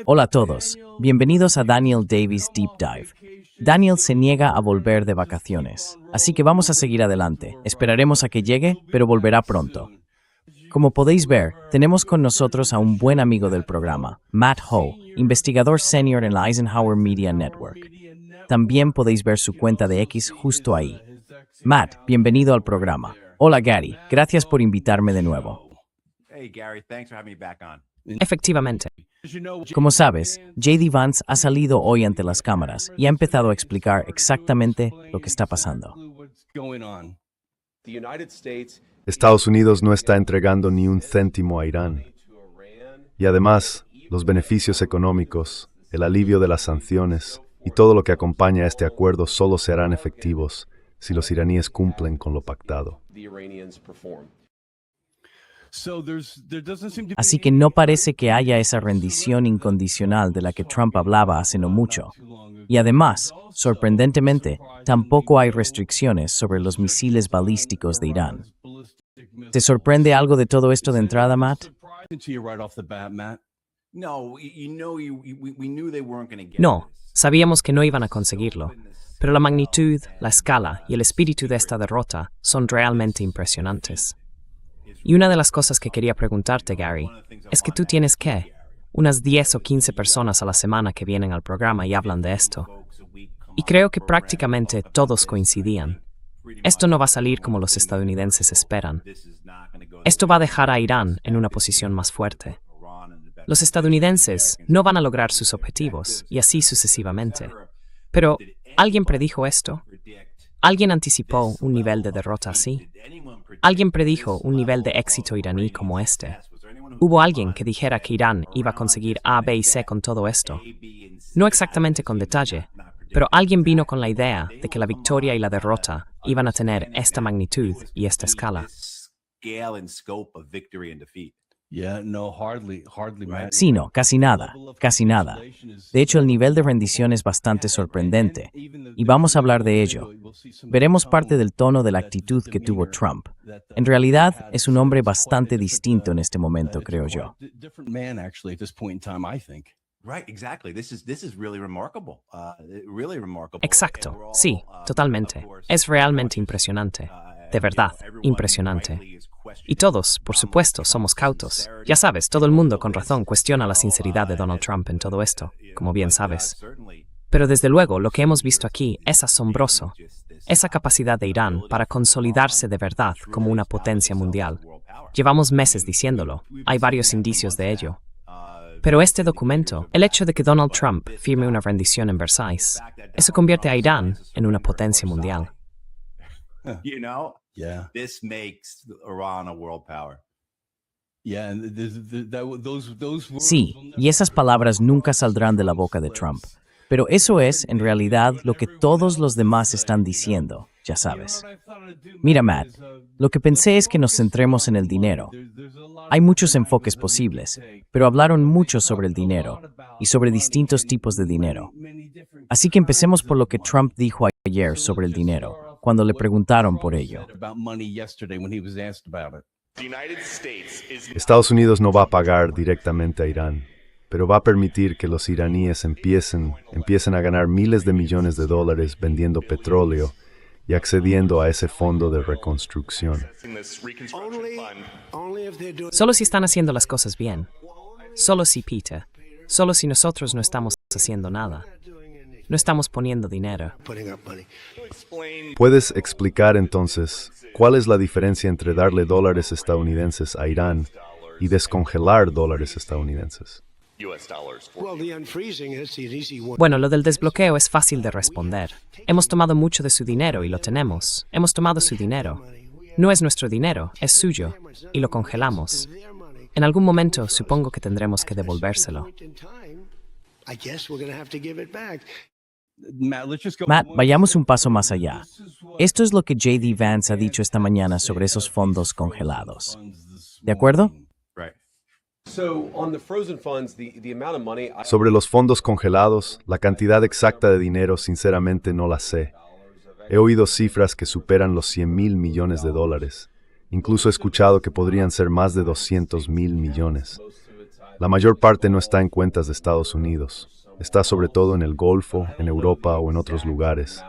Hola a todos, bienvenidos a Daniel Davis Deep Dive. Daniel se niega a volver de vacaciones, así que vamos a seguir adelante. Esperaremos a que llegue, pero volverá pronto. Como podéis ver, tenemos con nosotros a un buen amigo del programa, Matt Ho, investigador senior en la Eisenhower Media Network. También podéis ver su cuenta de X justo ahí. Matt, bienvenido al programa. Hola Gary, gracias por invitarme de nuevo. Hey Gary, thanks for having me back on. Efectivamente. Como sabes, J.D. Vance ha salido hoy ante las cámaras y ha empezado a explicar exactamente lo que está pasando. Estados Unidos no está entregando ni un céntimo a Irán. Y además, los beneficios económicos, el alivio de las sanciones y todo lo que acompaña a este acuerdo solo serán efectivos si los iraníes cumplen con lo pactado. Así que no parece que haya esa rendición incondicional de la que Trump hablaba hace no mucho. Y además, sorprendentemente, tampoco hay restricciones sobre los misiles balísticos de Irán. ¿Te sorprende algo de todo esto de entrada, Matt? No, sabíamos que no iban a conseguirlo, pero la magnitud, la escala y el espíritu de esta derrota son realmente impresionantes. Y una de las cosas que quería preguntarte, Gary, es que tú tienes, ¿qué? Unas 10 o 15 personas a la semana que vienen al programa y hablan de esto. Y creo que prácticamente todos coincidían. Esto no va a salir como los estadounidenses esperan. Esto va a dejar a Irán en una posición más fuerte. Los estadounidenses no van a lograr sus objetivos, y así sucesivamente. Pero, ¿alguien predijo esto? ¿Alguien anticipó un nivel de derrota así? ¿Alguien predijo un nivel de éxito iraní como este? ¿Hubo alguien que dijera que Irán iba a conseguir A, B y C con todo esto? No exactamente con detalle, pero alguien vino con la idea de que la victoria y la derrota iban a tener esta magnitud y esta escala. Sí, no, casi nada, casi nada. De hecho, el nivel de rendición es bastante sorprendente, y vamos a hablar de ello. Veremos parte del tono de la actitud que tuvo Trump. En realidad, es un hombre bastante distinto en este momento, creo yo. Exacto, sí, totalmente. Es realmente impresionante. De verdad, impresionante. Y todos, por supuesto, somos cautos. Ya sabes, todo el mundo con razón cuestiona la sinceridad de Donald Trump en todo esto, como bien sabes. Pero desde luego, lo que hemos visto aquí es asombroso. Esa capacidad de Irán para consolidarse de verdad como una potencia mundial. Llevamos meses diciéndolo, hay varios indicios de ello. Pero este documento, el hecho de que Donald Trump firme una rendición en Versalles, eso convierte a Irán en una potencia mundial. This makes Iran a world power. Sí, y esas palabras nunca saldrán de la boca de Trump. Pero eso es, en realidad, lo que todos los demás están diciendo, ya sabes. Mira, Matt, lo que pensé es que nos centremos en el dinero. Hay muchos enfoques posibles, pero hablaron mucho sobre el dinero y sobre distintos tipos de dinero. Así que empecemos por lo que Trump dijo ayer sobre el dinero, cuando le preguntaron por ello. Estados Unidos no va a pagar directamente a Irán, pero va a permitir que los iraníes empiecen a ganar miles de millones de dólares vendiendo petróleo y accediendo a ese fondo de reconstrucción. Solo si están haciendo las cosas bien. Solo si, Peter. Solo si nosotros no estamos haciendo nada. No estamos poniendo dinero. ¿Puedes explicar entonces cuál es la diferencia entre darle dólares estadounidenses a Irán y descongelar dólares estadounidenses? Bueno, lo del desbloqueo es fácil de responder. Hemos tomado mucho de su dinero y lo tenemos. Hemos tomado su dinero. No es nuestro dinero, es suyo, y lo congelamos. En algún momento supongo que tendremos que devolvérselo. Matt, vayamos un paso más allá. Esto es lo que J.D. Vance ha dicho esta mañana sobre esos fondos congelados. ¿De acuerdo? Sobre los fondos congelados, la cantidad exacta de dinero sinceramente no la sé. He oído cifras que superan los 100,000 millones de dólares. Incluso he escuchado que podrían ser más de 200,000 millones. La mayor parte no está en cuentas de Estados Unidos. Está sobre todo en el Golfo, en Europa o en otros lugares.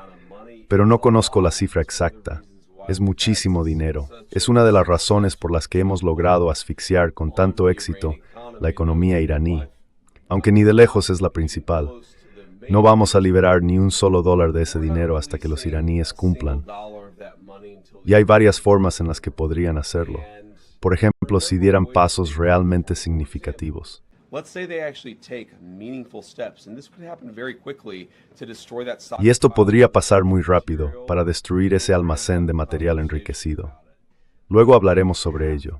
Pero no conozco la cifra exacta. Es muchísimo dinero. Es una de las razones por las que hemos logrado asfixiar con tanto éxito la economía iraní, aunque ni de lejos es la principal. No vamos a liberar ni un solo dólar de ese dinero hasta que los iraníes cumplan. Y hay varias formas en las que podrían hacerlo. Por ejemplo, si dieran pasos realmente significativos. Y esto podría pasar muy rápido para destruir ese almacén de material enriquecido. Luego hablaremos sobre ello.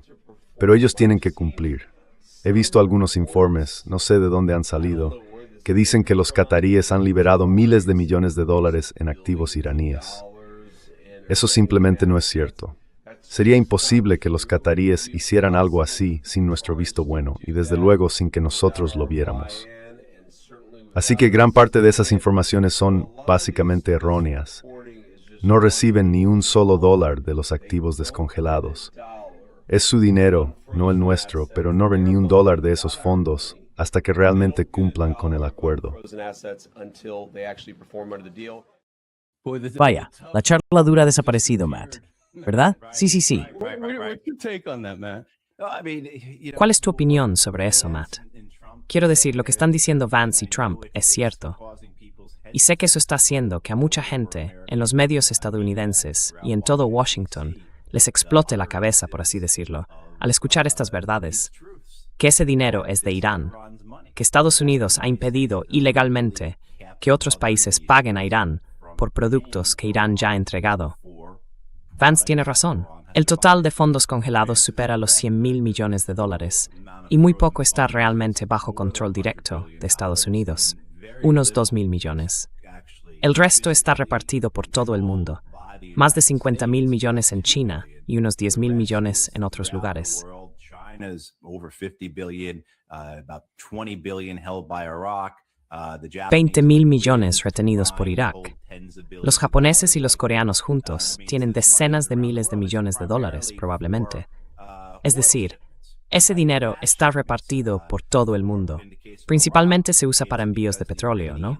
Pero ellos tienen que cumplir. He visto algunos informes, no sé de dónde han salido, que dicen que los cataríes han liberado miles de millones de dólares en activos iraníes. Eso simplemente no es cierto. Sería imposible que los cataríes hicieran algo así sin nuestro visto bueno y desde luego sin que nosotros lo viéramos. Así que gran parte de esas informaciones son básicamente erróneas. No reciben ni un solo dólar de los activos descongelados. Es su dinero, no el nuestro, pero no ven ni un dólar de esos fondos hasta que realmente cumplan con el acuerdo. Vaya, la charla dura ha desaparecido, Matt. ¿Verdad? Sí. ¿Cuál es tu opinión sobre eso, Matt? Quiero decir, lo que están diciendo Vance y Trump es cierto. Y sé que eso está haciendo que a mucha gente, en los medios estadounidenses y en todo Washington, les explote la cabeza, por así decirlo, al escuchar estas verdades. Que ese dinero es de Irán, que Estados Unidos ha impedido ilegalmente que otros países paguen a Irán por productos que Irán ya ha entregado. Vance tiene razón. El total de fondos congelados supera los 100.000 millones de dólares, y muy poco está realmente bajo control directo de Estados Unidos, unos 2.000 millones. El resto está repartido por todo el mundo, más de 50.000 millones en China y unos 10.000 millones en otros lugares. 20.000 millones retenidos por Irak. Los japoneses y los coreanos juntos tienen decenas de miles de millones de dólares, probablemente. Es decir, ese dinero está repartido por todo el mundo. Principalmente se usa para envíos de petróleo, ¿no?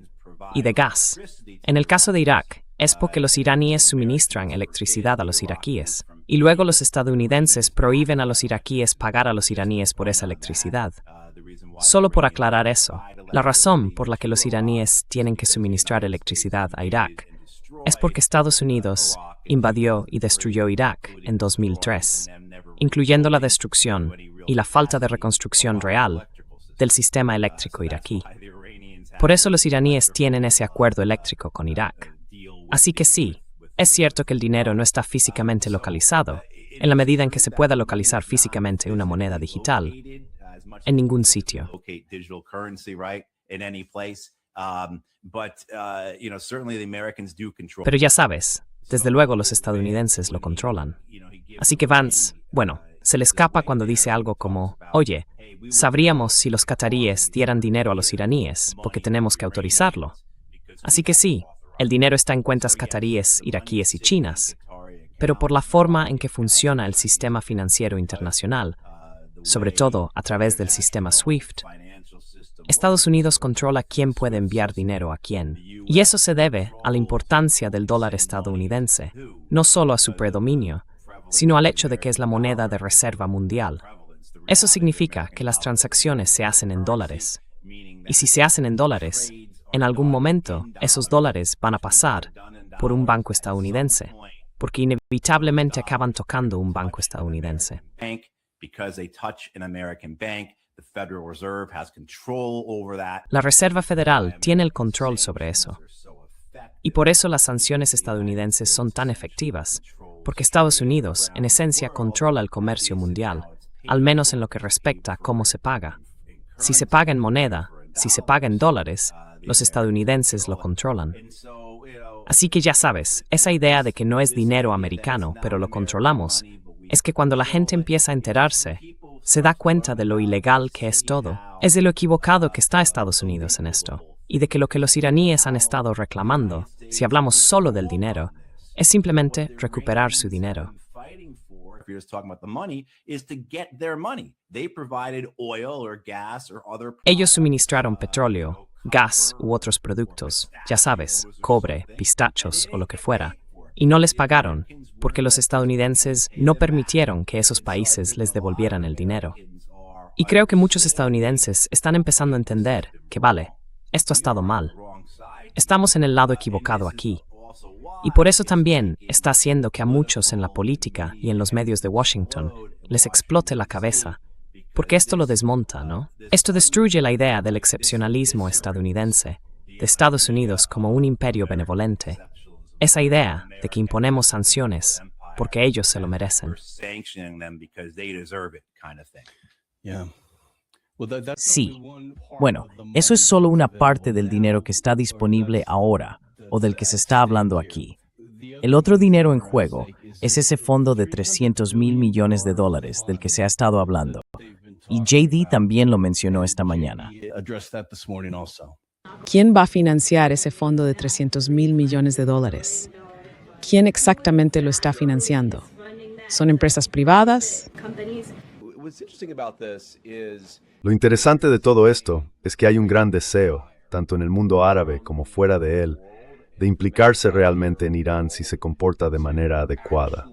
Y de gas. En el caso de Irak, es porque los iraníes suministran electricidad a los iraquíes, y luego los estadounidenses prohíben a los iraquíes pagar a los iraníes por esa electricidad. Solo por aclarar eso, la razón por la que los iraníes tienen que suministrar electricidad a Irak es porque Estados Unidos invadió y destruyó Irak en 2003, incluyendo la destrucción y la falta de reconstrucción real del sistema eléctrico iraquí. Por eso los iraníes tienen ese acuerdo eléctrico con Irak. Así que sí, es cierto que el dinero no está físicamente localizado, en la medida en que se pueda localizar físicamente una moneda digital, en ningún sitio. Pero ya sabes, desde luego los estadounidenses lo controlan. Así que Vance, se le escapa cuando dice algo como, oye, sabríamos si los cataríes dieran dinero a los iraníes, porque tenemos que autorizarlo. Así que sí, el dinero está en cuentas cataríes, iraquíes y chinas, pero por la forma en que funciona el sistema financiero internacional, sobre todo a través del sistema SWIFT, Estados Unidos controla quién puede enviar dinero a quién. Y eso se debe a la importancia del dólar estadounidense, no solo a su predominio, sino al hecho de que es la moneda de reserva mundial. Eso significa que las transacciones se hacen en dólares. Y si se hacen en dólares, en algún momento esos dólares van a pasar por un banco estadounidense, porque inevitablemente acaban tocando un banco estadounidense. La Reserva Federal tiene el control sobre eso. Y por eso las sanciones estadounidenses son tan efectivas, porque Estados Unidos, en esencia, controla el comercio mundial, al menos en lo que respecta a cómo se paga. Si se paga en moneda, si se paga en dólares, los estadounidenses lo controlan. Así que ya sabes, esa idea de que no es dinero americano, pero lo controlamos, es que cuando la gente empieza a enterarse, se da cuenta de lo ilegal que es todo. Es de lo equivocado que está Estados Unidos en esto, y de que lo que los iraníes han estado reclamando, si hablamos solo del dinero, es simplemente recuperar su dinero. if you're just talking about the money, is to get their money. They provided oil or gas or other. Ellos suministraron petróleo, gas u otros productos, ya sabes, cobre, pistachos o lo que fuera, y no les pagaron porque los estadounidenses no permitieron que esos países les devolvieran el dinero. Y creo que muchos estadounidenses están empezando a entender que, vale, esto ha estado mal. Estamos en el lado equivocado aquí. Y por eso también está haciendo que a muchos en la política y en los medios de Washington les explote la cabeza, porque esto lo desmonta, ¿no? Esto destruye la idea del excepcionalismo estadounidense, de Estados Unidos como un imperio benevolente. Esa idea de que imponemos sanciones porque ellos se lo merecen. Sí. Bueno, eso es solo una parte del dinero que está disponible ahora, o del que se está hablando aquí. El otro dinero en juego es ese fondo de $300 mil millones del que se ha estado hablando. Y JD también lo mencionó esta mañana. ¿Quién va a financiar ese fondo de $300 mil millones? ¿Quién exactamente lo está financiando? ¿Son empresas privadas? Lo interesante de todo esto es que hay un gran deseo, tanto en el mundo árabe como fuera de él, de implicarse realmente en Irán si se comporta de manera adecuada.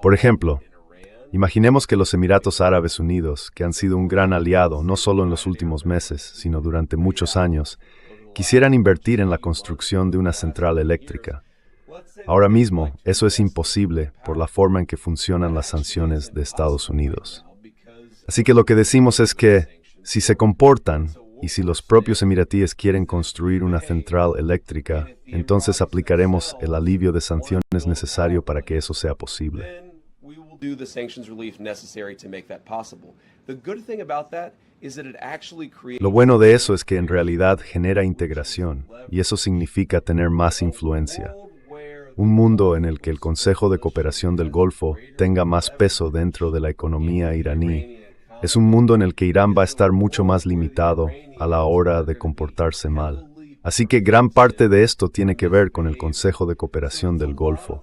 Por ejemplo, imaginemos que los Emiratos Árabes Unidos, que han sido un gran aliado no solo en los últimos meses, sino durante muchos años, quisieran invertir en la construcción de una central eléctrica. Ahora mismo, eso es imposible por la forma en que funcionan las sanciones de Estados Unidos. Así que lo que decimos es que, si se comportan, y si los propios emiratíes quieren construir una central eléctrica, entonces aplicaremos el alivio de sanciones necesario para que eso sea posible. Lo bueno de eso es que en realidad genera integración, y eso significa tener más influencia. Un mundo en el que el Consejo de Cooperación del Golfo tenga más peso dentro de la economía iraní. Es un mundo en el que Irán va a estar mucho más limitado a la hora de comportarse mal. Así que gran parte de esto tiene que ver con el Consejo de Cooperación del Golfo.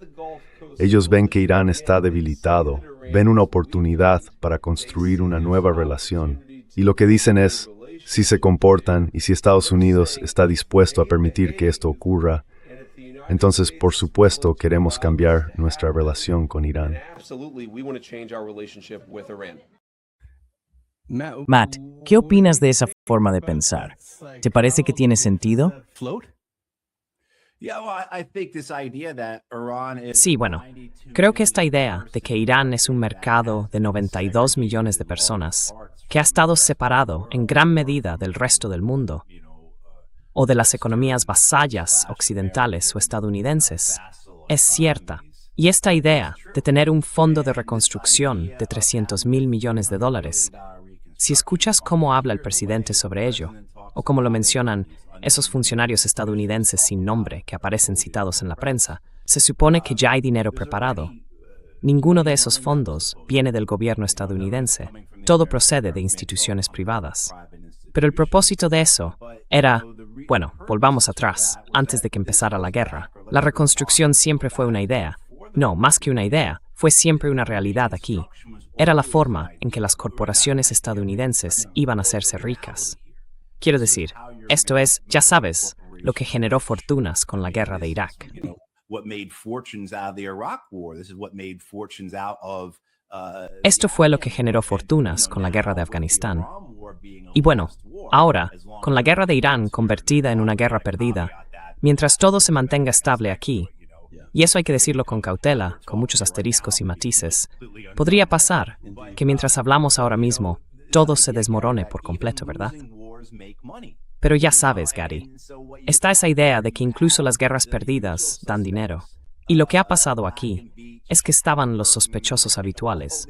Ellos ven que Irán está debilitado, ven una oportunidad para construir una nueva relación. Y lo que dicen es, si se comportan y si Estados Unidos está dispuesto a permitir que esto ocurra, entonces, por supuesto, queremos cambiar nuestra relación con Irán. Matt, ¿qué opinas de esa forma de pensar? ¿Te parece que tiene sentido? Sí, bueno, creo que esta idea de que Irán es un mercado de 92 millones de personas, que ha estado separado en gran medida del resto del mundo, o de las economías vasallas occidentales o estadounidenses, es cierta. Y esta idea de tener un fondo de reconstrucción de $300 mil millones, si escuchas cómo habla el presidente sobre ello, o cómo lo mencionan esos funcionarios estadounidenses sin nombre que aparecen citados en la prensa, se supone que ya hay dinero preparado. Ninguno de esos fondos viene del gobierno estadounidense, todo procede de instituciones privadas. Pero el propósito de eso era, bueno, volvamos atrás, antes de que empezara la guerra. La reconstrucción siempre fue una idea. No, más que una idea, fue siempre una realidad aquí. Era la forma en que las corporaciones estadounidenses iban a hacerse ricas. Quiero decir, esto es, ya sabes, lo que generó fortunas con la guerra de Irak. Esto fue lo que generó fortunas con la guerra de Afganistán. Y bueno, ahora, con la guerra de Irán convertida en una guerra perdida, mientras todo se mantenga estable aquí, y eso hay que decirlo con cautela, con muchos asteriscos y matices, podría pasar que mientras hablamos ahora mismo, todo se desmorone por completo, ¿verdad? Pero ya sabes, Gary, está esa idea de que incluso las guerras perdidas dan dinero. Y lo que ha pasado aquí es que estaban los sospechosos habituales,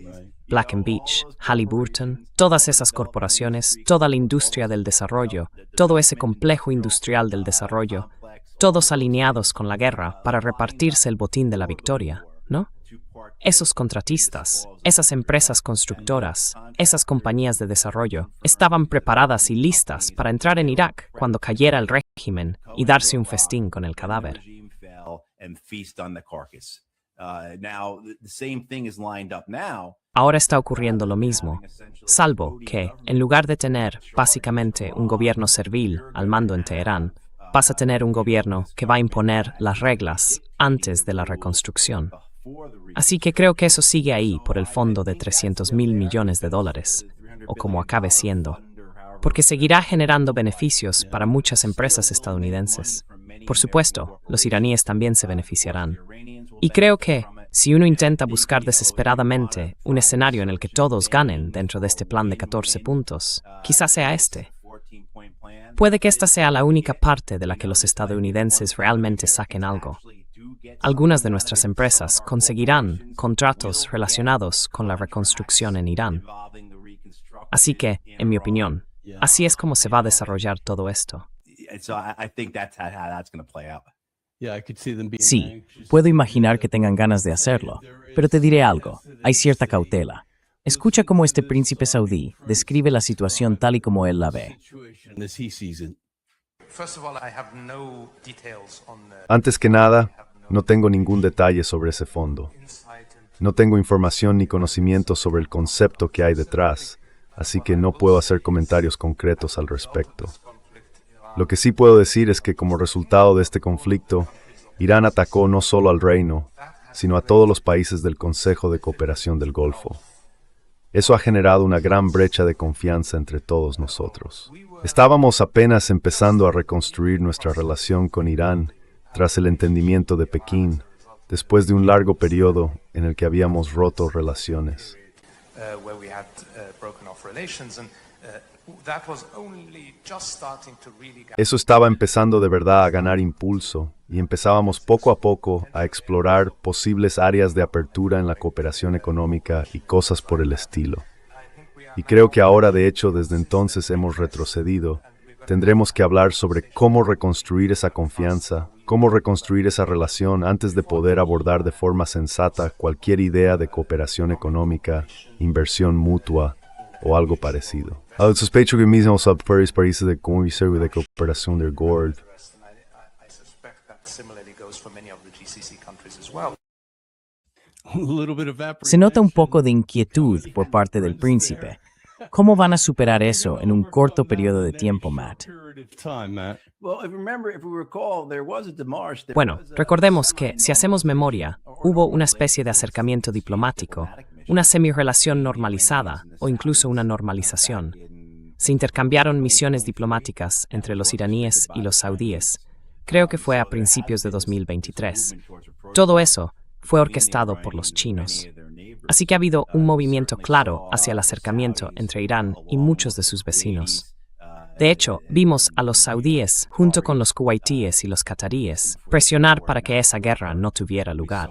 Black & Veatch, Halliburton, todas esas corporaciones, toda la industria del desarrollo, todo ese complejo industrial del desarrollo, todos alineados con la guerra para repartirse el botín de la victoria, ¿no? Esos contratistas, esas empresas constructoras, esas compañías de desarrollo, estaban preparadas y listas para entrar en Irak cuando cayera el régimen y darse un festín con el cadáver. Now, the same thing is lined up now. Ahora está ocurriendo lo mismo, salvo que, en lugar de tener básicamente un gobierno servil al mando en Teherán, vas a tener un gobierno que va a imponer las reglas antes de la reconstrucción. Así que creo que eso sigue ahí por el fondo de $300 mil millones, o como acabe siendo, porque seguirá generando beneficios para muchas empresas estadounidenses. Por supuesto, los iraníes también se beneficiarán. Y creo que, si uno intenta buscar desesperadamente un escenario en el que todos ganen dentro de este plan de 14 puntos, quizás sea este. Puede que esta sea la única parte de la que los estadounidenses realmente saquen algo. Algunas de nuestras empresas conseguirán contratos relacionados con la reconstrucción en Irán. Así que, en mi opinión, así es como se va a desarrollar todo esto. Sí, puedo imaginar que tengan ganas de hacerlo, pero te diré algo, hay cierta cautela. Escucha cómo este príncipe saudí describe la situación tal y como él la ve. Antes que nada, no tengo ningún detalle sobre ese fondo. No tengo información ni conocimiento sobre el concepto que hay detrás, así que no puedo hacer comentarios concretos al respecto. Lo que sí puedo decir es que como resultado de este conflicto, Irán atacó no solo al reino, sino a todos los países del Consejo de Cooperación del Golfo. Eso ha generado una gran brecha de confianza entre todos nosotros. Estábamos apenas empezando a reconstruir nuestra relación con Irán tras el entendimiento de Pekín, después de un largo periodo en el que habíamos roto relaciones. Eso estaba empezando de verdad a ganar impulso y empezábamos poco a poco a explorar posibles áreas de apertura en la cooperación económica y cosas por el estilo. Y creo que ahora, de hecho, desde entonces hemos retrocedido. Tendremos que hablar sobre cómo reconstruir esa confianza, cómo reconstruir esa relación antes de poder abordar de forma sensata cualquier idea de cooperación económica, inversión mutua o algo parecido. Sospecho que mismo los países de cooperación del GORD. Se nota un poco de inquietud por parte del príncipe. ¿Cómo van a superar eso en un corto periodo de tiempo, Matt? Bueno, recordemos que, si hacemos memoria, hubo una especie de acercamiento diplomático, una semi-relación normalizada o incluso una normalización. Se intercambiaron misiones diplomáticas entre los iraníes y los saudíes. Creo que fue a principios de 2023. Todo eso fue orquestado por los chinos. Así que ha habido un movimiento claro hacia el acercamiento entre Irán y muchos de sus vecinos. De hecho, vimos a los saudíes, junto con los kuwaitíes y los cataríes, presionar para que esa guerra no tuviera lugar.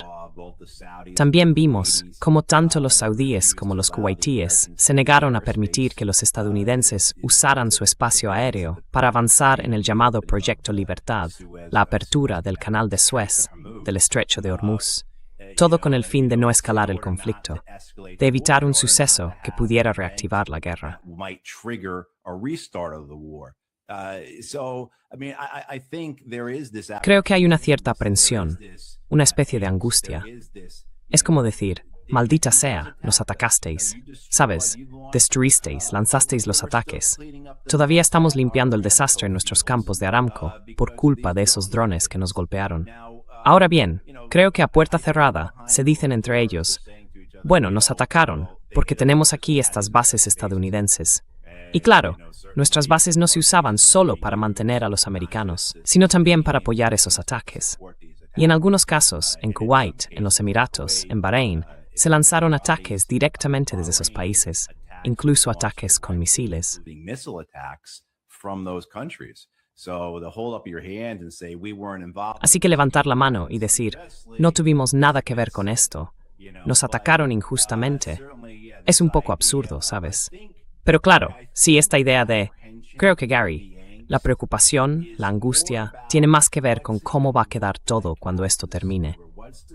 También vimos cómo tanto los saudíes como los kuwaitíes se negaron a permitir que los estadounidenses usaran su espacio aéreo para avanzar en el llamado Proyecto Libertad, la apertura del Canal de Suez, del Estrecho de Hormuz. Todo con el fin de no escalar el conflicto, de evitar un suceso que pudiera reactivar la guerra. Creo que hay una cierta aprensión, una especie de angustia. Es como decir, maldita sea, nos atacasteis. ¿Sabes? Destruisteis, lanzasteis los ataques. Todavía estamos limpiando el desastre en nuestros campos de Aramco por culpa de esos drones que nos golpearon. Ahora bien, creo que a puerta cerrada se dicen entre ellos, bueno, nos atacaron porque tenemos aquí estas bases estadounidenses. Y claro, nuestras bases no se usaban solo para mantener a los americanos, sino también para apoyar esos ataques. Y en algunos casos, en Kuwait, en los Emiratos, en Bahrein, se lanzaron ataques directamente desde esos países, incluso ataques con misiles. Así que levantar la mano y decir, no tuvimos nada que ver con esto, nos atacaron injustamente, es un poco absurdo, ¿sabes? Pero claro, sí, esta idea de, creo que Gary, la preocupación, la angustia, tiene más que ver con cómo va a quedar todo cuando esto termine.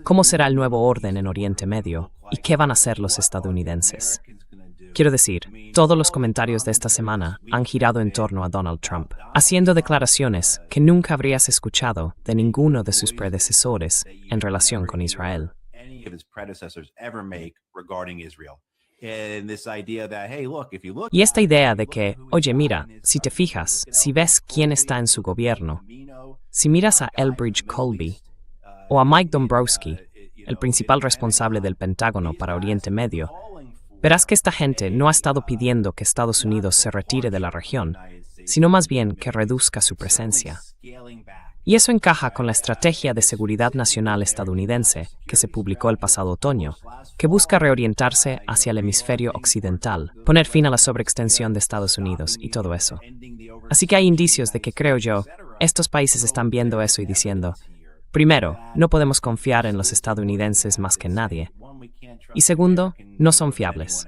¿Cómo será el nuevo orden en Oriente Medio? ¿Y qué van a hacer los estadounidenses? Quiero decir, todos los comentarios de esta semana han girado en torno a Donald Trump, haciendo declaraciones que nunca habrías escuchado de ninguno de sus predecesores en relación con Israel. of his predecessors ever make regarding Israel. And this idea that, hey, look, if you look Y esta idea de que, oye, mira, si te fijas, si ves quién está en su gobierno, si miras a Elbridge Colby o a Mike Dombrowski, el principal responsable del Pentágono para Oriente Medio, verás que esta gente no ha estado pidiendo que Estados Unidos se retire de la región, sino más bien que reduzca su presencia. Y eso encaja con la Estrategia de Seguridad Nacional estadounidense que se publicó el pasado otoño, que busca reorientarse hacia el hemisferio occidental, poner fin a la sobreextensión de Estados Unidos y todo eso. Así que hay indicios de que, creo yo, estos países están viendo eso y diciendo, primero, no podemos confiar en los estadounidenses más que en nadie. Y segundo, no son fiables.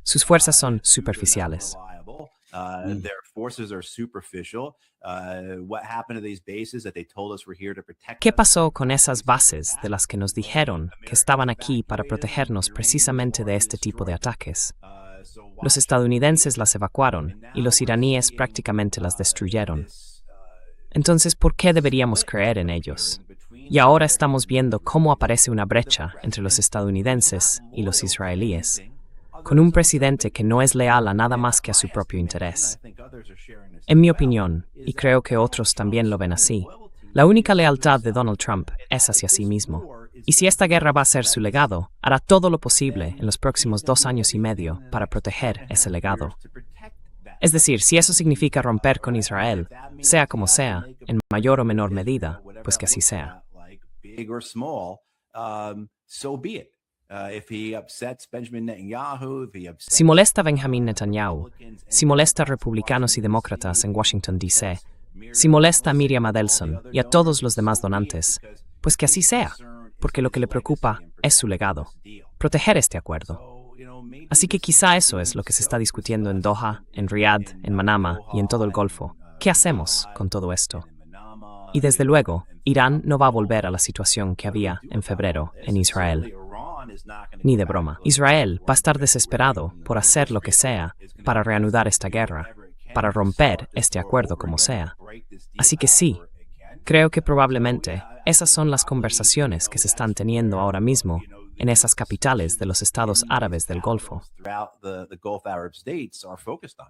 Sus fuerzas son superficiales. Their forces are superficial. What happened to these bases that they told us were here to protect ¿Qué us? pasó con esas bases de las que nos dijeron que estaban aquí para protegernos precisamente de este tipo de ataques? Los estadounidenses las evacuaron y los iraníes prácticamente las destruyeron. Entonces, ¿por qué deberíamos creer en ellos? Y ahora estamos viendo cómo aparece una brecha entre los estadounidenses y los israelíes, con un presidente que no es leal a nada más que a su propio interés. En mi opinión, y creo que otros también lo ven así, la única lealtad de Donald Trump es hacia sí mismo. Y si esta guerra va a ser su legado, hará todo lo posible en los próximos 2 años y medio para proteger ese legado. Es decir, si eso significa romper con Israel, sea como sea, en mayor o menor medida, pues que así sea. Big or small, so be it. If he upsets Benjamin Netanyahu, if he upsets Si molesta a Benjamin Netanyahu, si molesta a republicanos y demócratas en Washington, D.C., si molesta a Miriam Adelson y a todos los demás donantes, pues que así sea, porque lo que le preocupa es su legado, proteger este acuerdo. Así que quizá eso es lo que se está discutiendo en Doha, en Riad, en Manama y en todo el Golfo. ¿Qué hacemos con todo esto? Y desde luego, Irán no va a volver a la situación que había en febrero en Israel. Ni de broma. Israel va a estar desesperado por hacer lo que sea para reanudar esta guerra, para romper este acuerdo como sea. Así que sí, creo que probablemente esas son las conversaciones que se están teniendo ahora mismo en esas capitales de los estados árabes del Golfo. throughout the Gulf Arab states are focused on.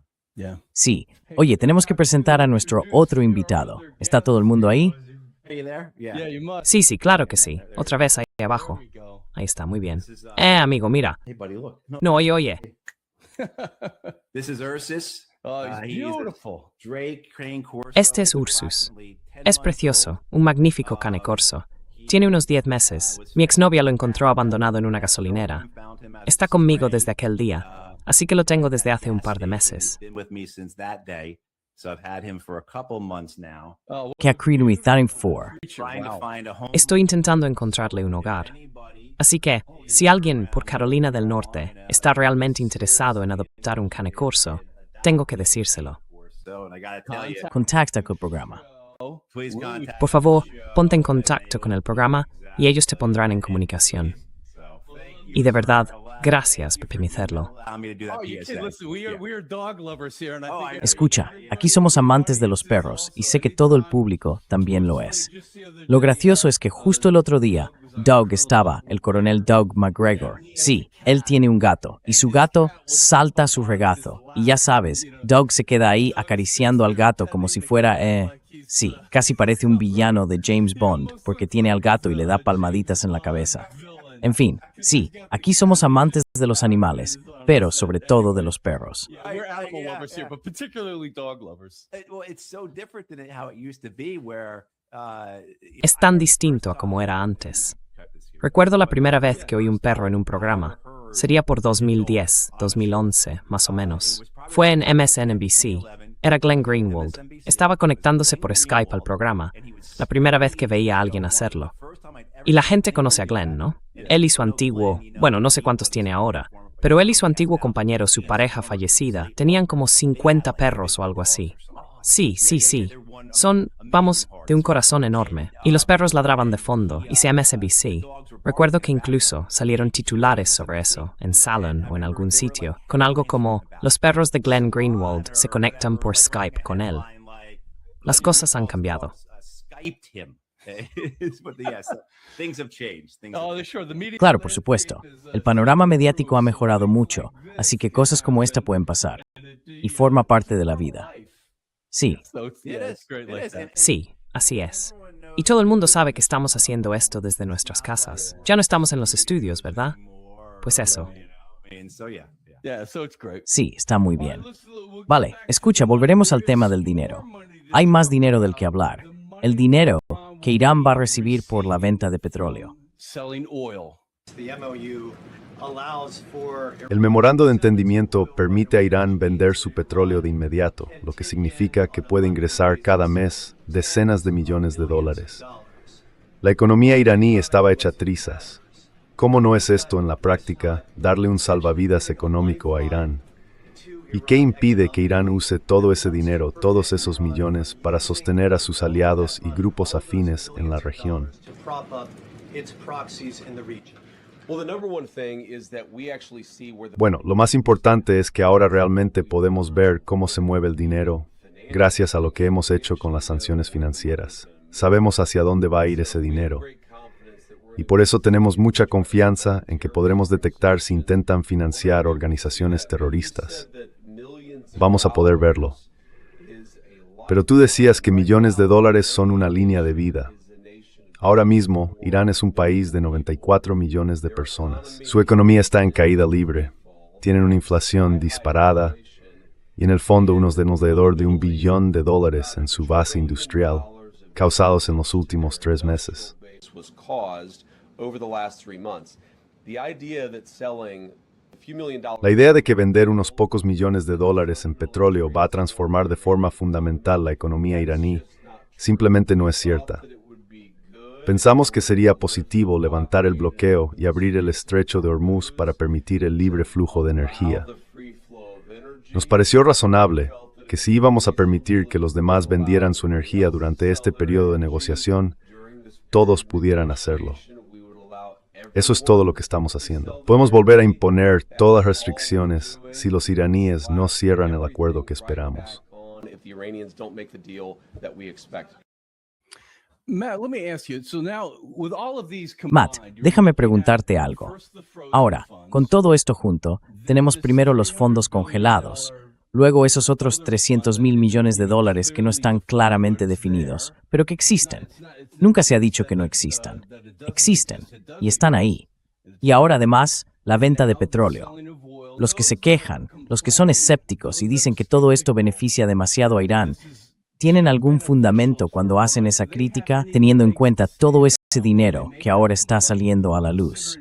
Sí. Oye, tenemos que presentar a nuestro otro invitado. ¿Está todo el mundo ahí? Are you there? Yeah. Sí, sí, claro que sí. Otra vez ahí abajo. Ahí está, muy bien. Amigo, mira. Hey, buddy, look. No, No, oye. this is Ursus. He's beautiful. Drake Crane Corso. Este es Ursus. Es precioso, un magnífico cane corso. Tiene unos 10 meses. Mi exnovia lo encontró abandonado en una gasolinera. Está conmigo desde aquel día, así que lo tengo desde hace un par de meses. Been with me since that day, so I've had him for a couple months now. Que acrínuí Tharim 4. Trying to find a home. Estoy intentando encontrarle un hogar. Así que, si alguien por Carolina del Norte está realmente interesado en adoptar un cane corso, tengo que decírselo. So, and I gotta tell you, Contacta con el programa. please contact. Por favor, ponte en contacto con el programa y ellos te pondrán en comunicación. Y de verdad, gracias por permitirlo. Allow me to do that Oh, you PSA. kids, listen, we are dog lovers here, and I think Escucha, aquí somos amantes de los perros y sé que todo el público también lo es. Lo gracioso es que justo el otro día, Doug estaba, el coronel Doug McGregor. Sí, él tiene un gato y su gato salta a su regazo. Y ya sabes, Doug se queda ahí acariciando al gato como si fuera, sí, casi parece un villano de James Bond porque tiene al gato y le da palmaditas en la cabeza. En fin, sí, aquí somos amantes de los animales, pero sobre todo de los perros. we're animal lovers here, but particularly dog lovers. Well, it's so different than how it used to be, where Es tan distinto a como era antes. Recuerdo la primera vez que oí un perro en un programa. Sería por 2010, 2011, más o menos. Fue en MSNBC. Era Glenn Greenwald. Estaba conectándose por Skype al programa. La primera vez que veía a alguien hacerlo. Y la gente conoce a Glenn, ¿no? Él y su antiguo, bueno, no sé cuántos tiene ahora, pero él y su antiguo compañero, su pareja fallecida, tenían como 50 perros o algo así. Sí, sí, sí. Son, vamos, de un corazón enorme. Y los perros ladraban de fondo, y se MSNBC. Recuerdo que incluso salieron titulares sobre eso, en Salon o en algún sitio, con algo como, los perros de Glenn Greenwald se conectan por Skype con él. Las cosas han cambiado. Skyped him. But yes, things have changed. Oh, sure. The media. Claro, por supuesto. El panorama mediático ha mejorado mucho, así que cosas como esta pueden pasar. Y forma parte de la vida. Sí, So it's great like that. Sí, así es. Y todo el mundo sabe que estamos haciendo esto desde nuestras casas. Ya no estamos en los estudios, ¿verdad? Pues eso. And so yeah. Yeah, so it's great. sí, está muy bien. Vale, escucha, volveremos al tema del dinero. Hay más dinero del que hablar. El dinero que Irán va a recibir por la venta de petróleo. Selling oil. El memorando de entendimiento permite a Irán vender su petróleo de inmediato, lo que significa que puede ingresar cada mes decenas de millones de dólares. La economía iraní estaba hecha trizas. ¿Cómo no es esto en la práctica darle un salvavidas económico a Irán? ¿Y qué impide que Irán use todo ese dinero, todos esos millones, para sostener a sus aliados y grupos afines en la región? Bueno, lo más importante es que ahora realmente podemos ver cómo se mueve el dinero gracias a lo que hemos hecho con las sanciones financieras. Sabemos hacia dónde va a ir ese dinero. Y por eso tenemos mucha confianza en que podremos detectar si intentan financiar organizaciones terroristas. Vamos a poder verlo. Pero tú decías que millones de dólares son una línea de vida. Ahora mismo, Irán es un país de 94 millones de personas. Su economía está en caída libre. Tienen una inflación disparada y en el fondo unos de alrededor de $1 billón en su base industrial, causados en los últimos 3 meses. Was caused over the last 3 months. The idea that selling a few $1 million. La idea de que vender unos pocos millones de dólares en petróleo va a transformar de forma fundamental la economía iraní simplemente no es cierta. Pensamos que sería positivo levantar el bloqueo y abrir el estrecho de Hormuz para permitir el libre flujo de energía. Nos pareció razonable que si íbamos a permitir que los demás vendieran su energía durante este periodo de negociación, todos pudieran hacerlo. Eso es todo lo que estamos haciendo. Podemos volver a imponer todas las restricciones si los iraníes no cierran el acuerdo que esperamos. Matt, let me ask you. So now, with all of these Matt, combined, déjame preguntarte algo. Ahora, con todo esto junto, tenemos primero los fondos congelados, luego esos otros $300 mil millones que no están claramente definidos, pero que existen. Nunca se ha dicho que no existan. Existen, y están ahí. Y ahora además, la venta de petróleo. Los que se quejan, los que son escépticos y dicen que todo esto beneficia demasiado a Irán, ¿tienen algún fundamento cuando hacen esa crítica, teniendo en cuenta todo ese dinero que ahora está saliendo a la luz?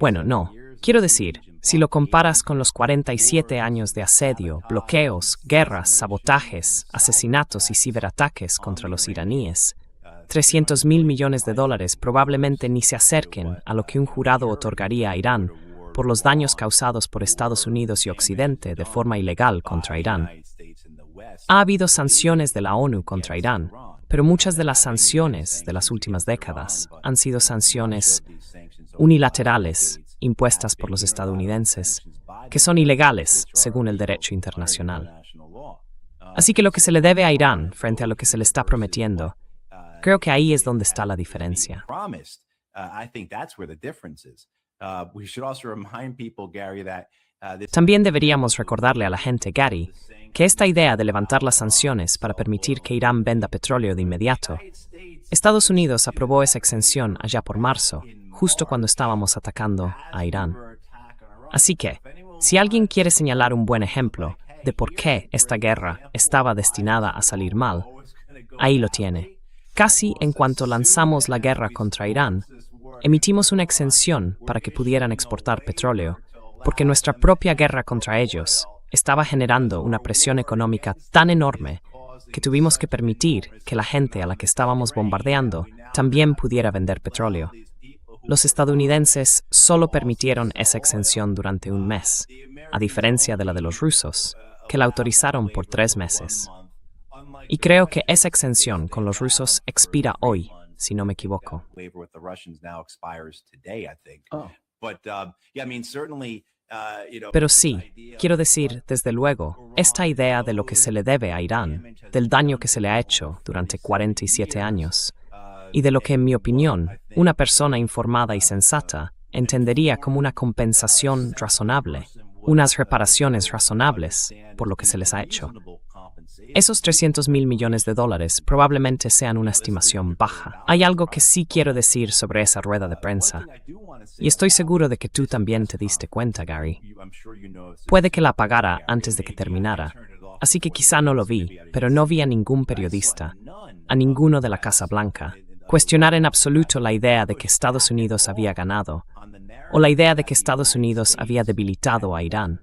Bueno, no. Quiero decir, si lo comparas con los 47 años de asedio, bloqueos, guerras, sabotajes, asesinatos y ciberataques contra los iraníes, $300 mil millones probablemente ni se acerquen a lo que un jurado otorgaría a Irán por los daños causados por Estados Unidos y Occidente de forma ilegal contra Irán. Ha habido sanciones de la ONU contra Irán, pero muchas de las sanciones de las últimas décadas han sido sanciones unilaterales impuestas por los estadounidenses, que son ilegales según el derecho internacional. Así que lo que se le debe a Irán frente a lo que se le está prometiendo, creo que ahí es donde está la diferencia. También deberíamos recordarle a la gente, Gary, que esta idea de levantar las sanciones para permitir que Irán venda petróleo de inmediato, Estados Unidos aprobó esa exención allá por marzo, justo cuando estábamos atacando a Irán. Así que, si alguien quiere señalar un buen ejemplo de por qué esta guerra estaba destinada a salir mal, ahí lo tiene. Casi en cuanto lanzamos la guerra contra Irán, emitimos una exención para que pudieran exportar petróleo, porque nuestra propia guerra contra ellos estaba generando una presión económica tan enorme que tuvimos que permitir que la gente a la que estábamos bombardeando también pudiera vender petróleo. Los estadounidenses solo permitieron esa exención durante un mes, a diferencia de la de los rusos, que la autorizaron por 3 meses. Y creo que esa exención con los rusos expira hoy, si no me equivoco. Pero sí, quiero decir, desde luego, esta idea de lo que se le debe a Irán, del daño que se le ha hecho durante 47 años, y de lo que, en mi opinión, una persona informada y sensata entendería como una compensación razonable, unas reparaciones razonables por lo que se les ha hecho. Esos 300.000 millones de dólares probablemente sean una estimación baja. Hay algo que sí quiero decir sobre esa rueda de prensa, y estoy seguro de que tú también te diste cuenta, Gary. Puede que la apagara antes de que terminara, así que quizá no lo vi, pero no vi a ningún periodista, a ninguno de la Casa Blanca, cuestionar en absoluto la idea de que Estados Unidos había ganado, o la idea de que Estados Unidos había debilitado a Irán.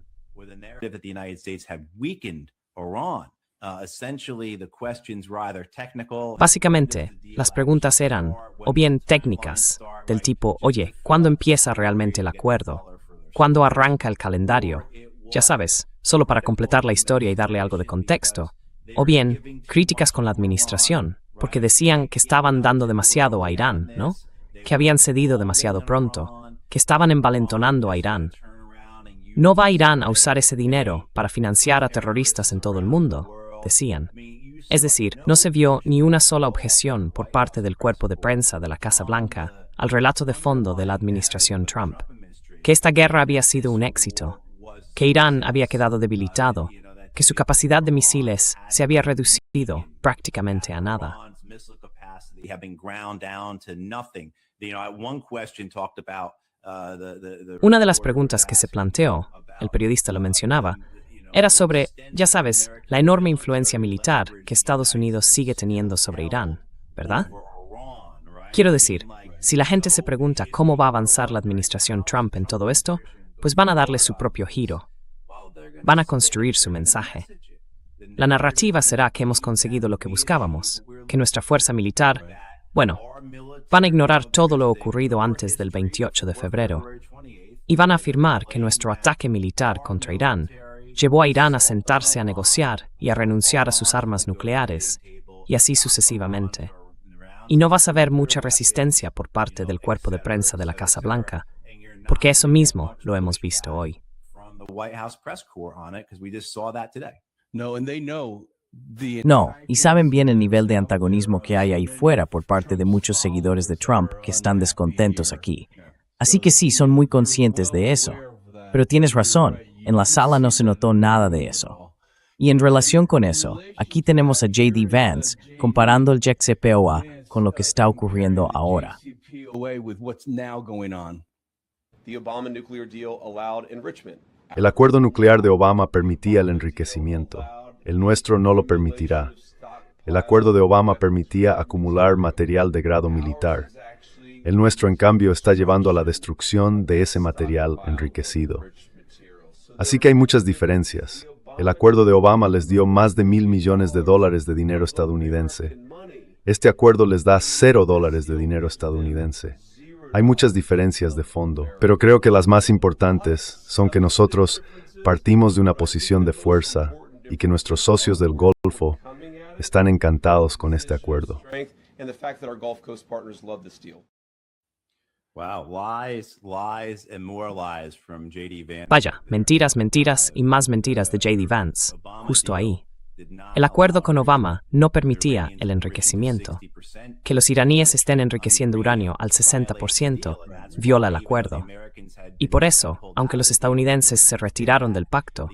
Básicamente, las preguntas eran, o bien técnicas, del tipo, oye, ¿cuándo empieza realmente el acuerdo? ¿Cuándo arranca el calendario? Ya sabes, solo para completar la historia y darle algo de contexto. O bien, críticas con la administración, porque decían que estaban dando demasiado a Irán, ¿no? Que habían cedido demasiado pronto, que estaban envalentonando a Irán. No va Irán a usar ese dinero para financiar a terroristas en todo el mundo, decían. Es decir, no se vio ni una sola objeción por parte del cuerpo de prensa de la Casa Blanca al relato de fondo de la administración Trump, que esta guerra había sido un éxito, que Irán había quedado debilitado, que su capacidad de misiles se había reducido prácticamente a nada. Una de las preguntas que se planteó, el periodista lo mencionaba, era sobre, ya sabes, la enorme influencia militar que Estados Unidos sigue teniendo sobre Irán, ¿verdad? Quiero decir, si la gente se pregunta cómo va a avanzar la administración Trump en todo esto, pues van a darle su propio giro. Van a construir su mensaje. La narrativa será que hemos conseguido lo que buscábamos, que nuestra fuerza militar, bueno, van a ignorar todo lo ocurrido antes del 28 de febrero y van a afirmar que nuestro ataque militar contra Irán llevó a Irán a sentarse a negociar y a renunciar a sus armas nucleares, y así sucesivamente. Y no vas a ver mucha resistencia por parte del cuerpo de prensa de la Casa Blanca, porque eso mismo lo hemos visto hoy. No, y saben bien el nivel de antagonismo que hay ahí fuera por parte de muchos seguidores de Trump que están descontentos aquí. Así que sí, son muy conscientes de eso. Pero tienes razón, en la sala no se notó nada de eso. Y en relación con eso, aquí tenemos a J.D. Vance comparando el JCPOA con lo que está ocurriendo ahora. El acuerdo nuclear de Obama permitía el enriquecimiento. El nuestro no lo permitirá. El acuerdo de Obama permitía acumular material de grado militar. El nuestro, en cambio, está llevando a la destrucción de ese material enriquecido. Así que hay muchas diferencias. El acuerdo de Obama les dio más de $1,000 millones de dinero estadounidense. Este acuerdo les da $0 de dinero estadounidense. Hay muchas diferencias de fondo, pero creo que las más importantes son que nosotros partimos de una posición de fuerza y que nuestros socios del Golfo están encantados con este acuerdo. Vaya, mentiras, mentiras y más mentiras de J.D. Vance, justo ahí. El acuerdo con Obama no permitía el enriquecimiento. Que los iraníes estén enriqueciendo uranio al 60% viola el acuerdo. Y por eso, aunque los estadounidenses se retiraron del pacto,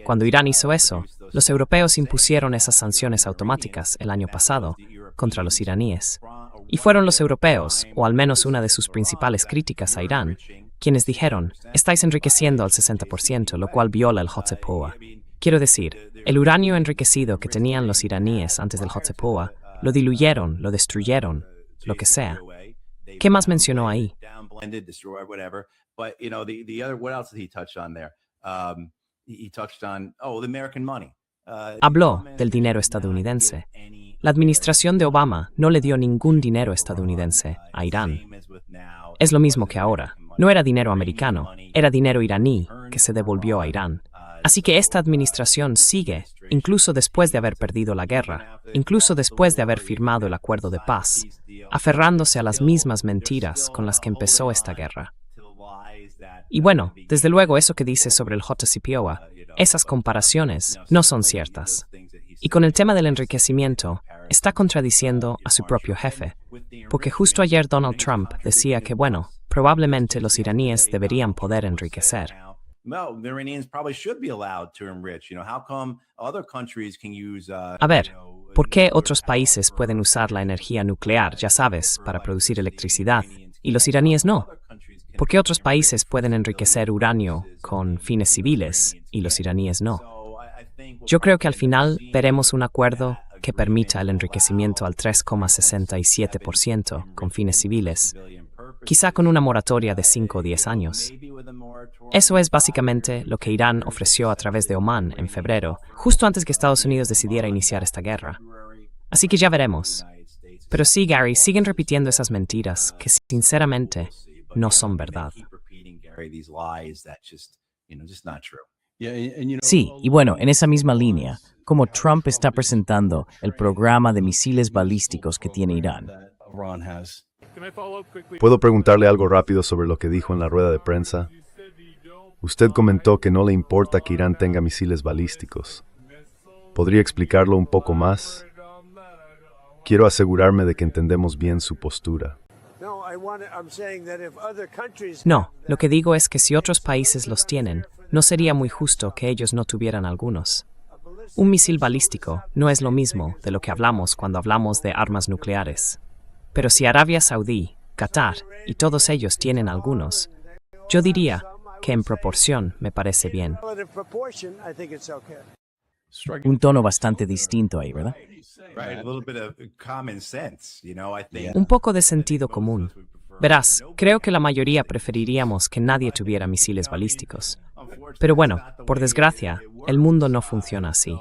cuando Irán hizo eso, los europeos impusieron esas sanciones automáticas el año pasado contra los iraníes. Y fueron los europeos, o al menos una de sus principales críticas a Irán, quienes dijeron, estáis enriqueciendo al 60%, lo cual viola el JCPOA. Quiero decir, el uranio enriquecido que tenían los iraníes antes del JCPOA, lo diluyeron, lo destruyeron, lo que sea. ¿Qué más mencionó ahí? Habló del dinero estadounidense. La administración de Obama no le dio ningún dinero estadounidense a Irán. Es lo mismo que ahora. No era dinero americano, era dinero iraní que se devolvió a Irán. Así que esta administración sigue, incluso después de haber perdido la guerra, incluso después de haber firmado el acuerdo de paz, aferrándose a las mismas mentiras con las que empezó esta guerra. Y bueno, desde luego eso que dice sobre el JCPOA, esas comparaciones no son ciertas. Y con el tema del enriquecimiento, está contradiciendo a su propio jefe, porque justo ayer Donald Trump decía que, bueno, probablemente los iraníes deberían poder enriquecer. No, the Iranians probably should be allowed to enrich. How come other countries can use? A ver, ¿por qué otros países pueden usar la energía nuclear, ya sabes, para producir electricidad, y los iraníes no? ¿Por qué otros países pueden enriquecer uranio con fines civiles y los iraníes no? Yo creo que al final veremos un acuerdo que permita el enriquecimiento al 3,67% con fines civiles, quizá con una moratoria de 5 o 10 años. Eso es básicamente lo que Irán ofreció a través de Omán en febrero, justo antes que Estados Unidos decidiera iniciar esta guerra. Así que ya veremos. Pero sí, Gary, siguen repitiendo esas mentiras que sinceramente no son verdad. Sí, y bueno, en esa misma línea, como Trump está presentando el programa de misiles balísticos que tiene Irán. Iran has. ¿Puedo preguntarle algo rápido sobre lo que dijo en la rueda de prensa? Usted comentó que no le importa que Irán tenga misiles balísticos. ¿Podría explicarlo un poco más? Quiero asegurarme de que entendemos bien su postura. No, lo que digo es que si otros países los tienen, no sería muy justo que ellos no tuvieran algunos. Un misil balístico no es lo mismo de lo que hablamos cuando hablamos de armas nucleares. Pero si Arabia Saudí, Qatar y todos ellos tienen algunos, yo diría que en proporción me parece bien. Un tono bastante distinto ahí, ¿verdad? Right, a little bit of common sense, I think. Un poco de sentido común. Verás, creo que la mayoría preferiríamos que nadie tuviera misiles balísticos. Pero bueno, por desgracia, el mundo no funciona así.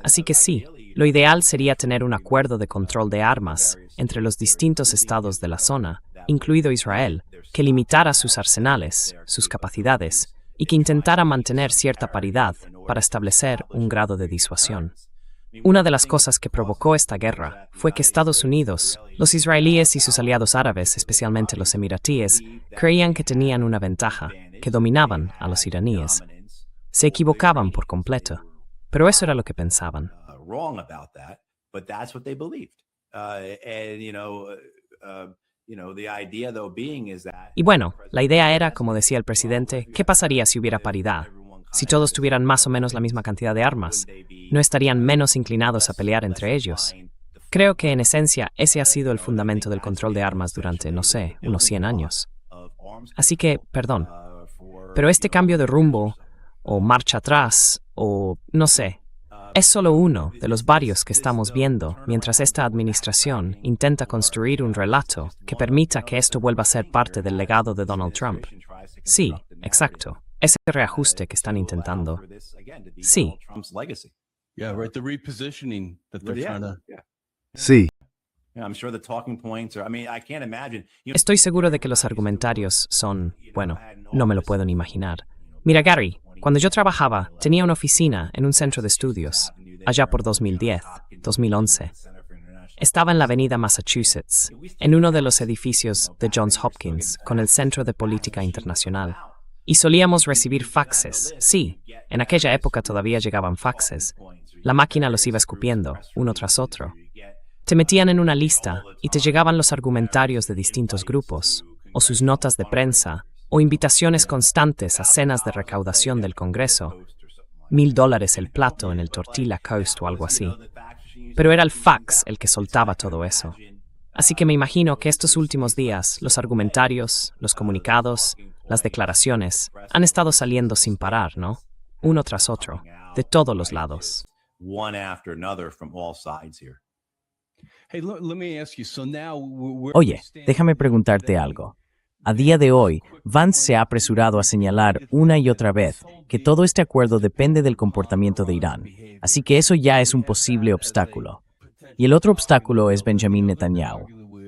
Así que sí, lo ideal sería tener un acuerdo de control de armas entre los distintos estados de la zona, incluido Israel, que limitara sus arsenales, sus capacidades, y que intentara mantener cierta paridad para establecer un grado de disuasión. Una de las cosas que provocó esta guerra fue que Estados Unidos, los israelíes y sus aliados árabes, especialmente los emiratíes, creían que tenían una ventaja, que dominaban a los iraníes. Se equivocaban por completo, pero eso era lo que pensaban. Wrong about that, but that's what they believed. The idea though being is that. Y bueno, la idea era, como decía el presidente, ¿qué pasaría si hubiera paridad? Si todos tuvieran más o menos la misma cantidad de armas, ¿no estarían menos inclinados a pelear entre ellos? Creo que en esencia ese ha sido el fundamento del control de armas durante, no sé, unos 100 años. Así que, perdón, pero este cambio de rumbo, o marcha atrás, o no sé, es solo uno de los varios que estamos viendo mientras esta administración intenta construir un relato que permita que esto vuelva a ser parte del legado de Donald Trump. Sí, exacto. Ese reajuste que están intentando. Sí. Yeah, right. The repositioning that they're trying to. Sí, I'm sure the talking points are. I can't imagine. Estoy seguro de que los argumentarios son, bueno, no me lo puedo ni imaginar. Mira, Gary, cuando yo trabajaba, tenía una oficina en un centro de estudios, allá por 2010, 2011. Estaba en la avenida Massachusetts, en uno de los edificios de Johns Hopkins, con el Centro de Política Internacional. Y solíamos recibir faxes. Sí, en aquella época todavía llegaban faxes. La máquina los iba escupiendo, uno tras otro. Te metían en una lista y te llegaban los argumentarios de distintos grupos, o sus notas de prensa, o invitaciones constantes a cenas de recaudación del Congreso. $1,000 el plato en el Tortilla Coast o algo así. Pero era el fax el que soltaba todo eso. Así que me imagino que estos últimos días, los argumentarios, los comunicados, las declaraciones, han estado saliendo sin parar, ¿no? Uno tras otro, de todos los lados. One after another from all sides here. Hey, let me ask you. So now, where Oye, déjame preguntarte algo. A día de hoy, Vance se ha apresurado a señalar una y otra vez que todo este acuerdo depende del comportamiento de Irán, así que eso ya es un posible obstáculo. Y el otro obstáculo es Benjamin Netanyahu.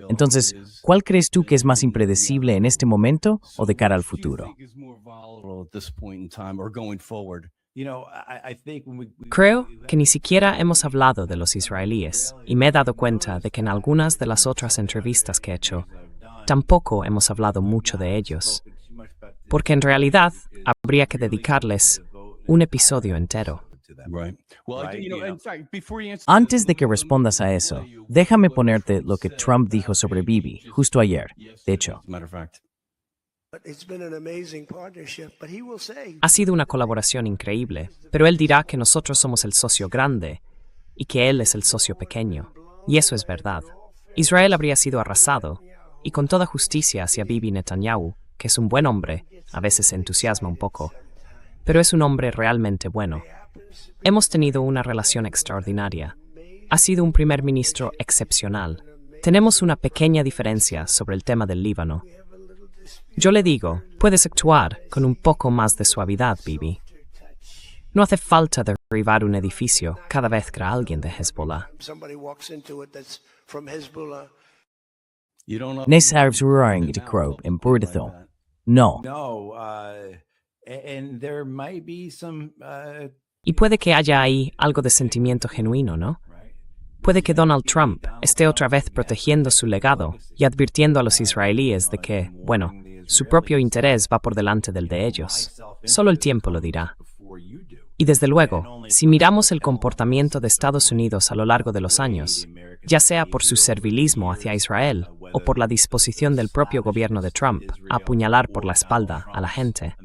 Entonces, ¿cuál crees tú que es más impredecible en este momento o de cara al futuro? is more volatile at this point in time or going forward? I think when we Creo que ni siquiera hemos hablado de los israelíes, y me he dado cuenta de que en algunas de las otras entrevistas que he hecho, tampoco hemos hablado mucho de ellos. porque en realidad habría que dedicarles un episodio entero. Right. Well, in fact, before you answer Antes de que respondas a eso, déjame ponerte lo que Trump dijo sobre Bibi justo ayer. De hecho, as a matter of fact. Ha sido una colaboración increíble, pero él dirá que nosotros somos el socio grande y que él es el socio pequeño. Y eso es verdad. Israel habría sido arrasado, y con toda justicia hacia Bibi Netanyahu, que es un buen hombre, a veces se entusiasma un poco, pero es un hombre realmente bueno. Hemos tenido una relación extraordinaria. Ha sido un primer ministro excepcional. Tenemos una pequeña diferencia sobre el tema del Líbano. Yo le digo, puedes actuar con un poco más de suavidad, Bibi. No hace falta derribar un edificio cada vez que alguien de Hezbollah. You don't know. Nes Arabs roaring to crow en Burdathon. No. No, and there might be some Y puede que haya ahí algo de sentimiento genuino, ¿no? Puede que Donald Trump esté otra vez protegiendo su legado y advirtiendo a los israelíes de que, bueno, su propio interés va por delante del de ellos. Solo el tiempo lo dirá. Y desde luego, si miramos el comportamiento de Estados Unidos a lo largo de los años, ya sea por su servilismo hacia Israel o por la disposición del propio gobierno de Trump a apuñalar por la espalda a la gente,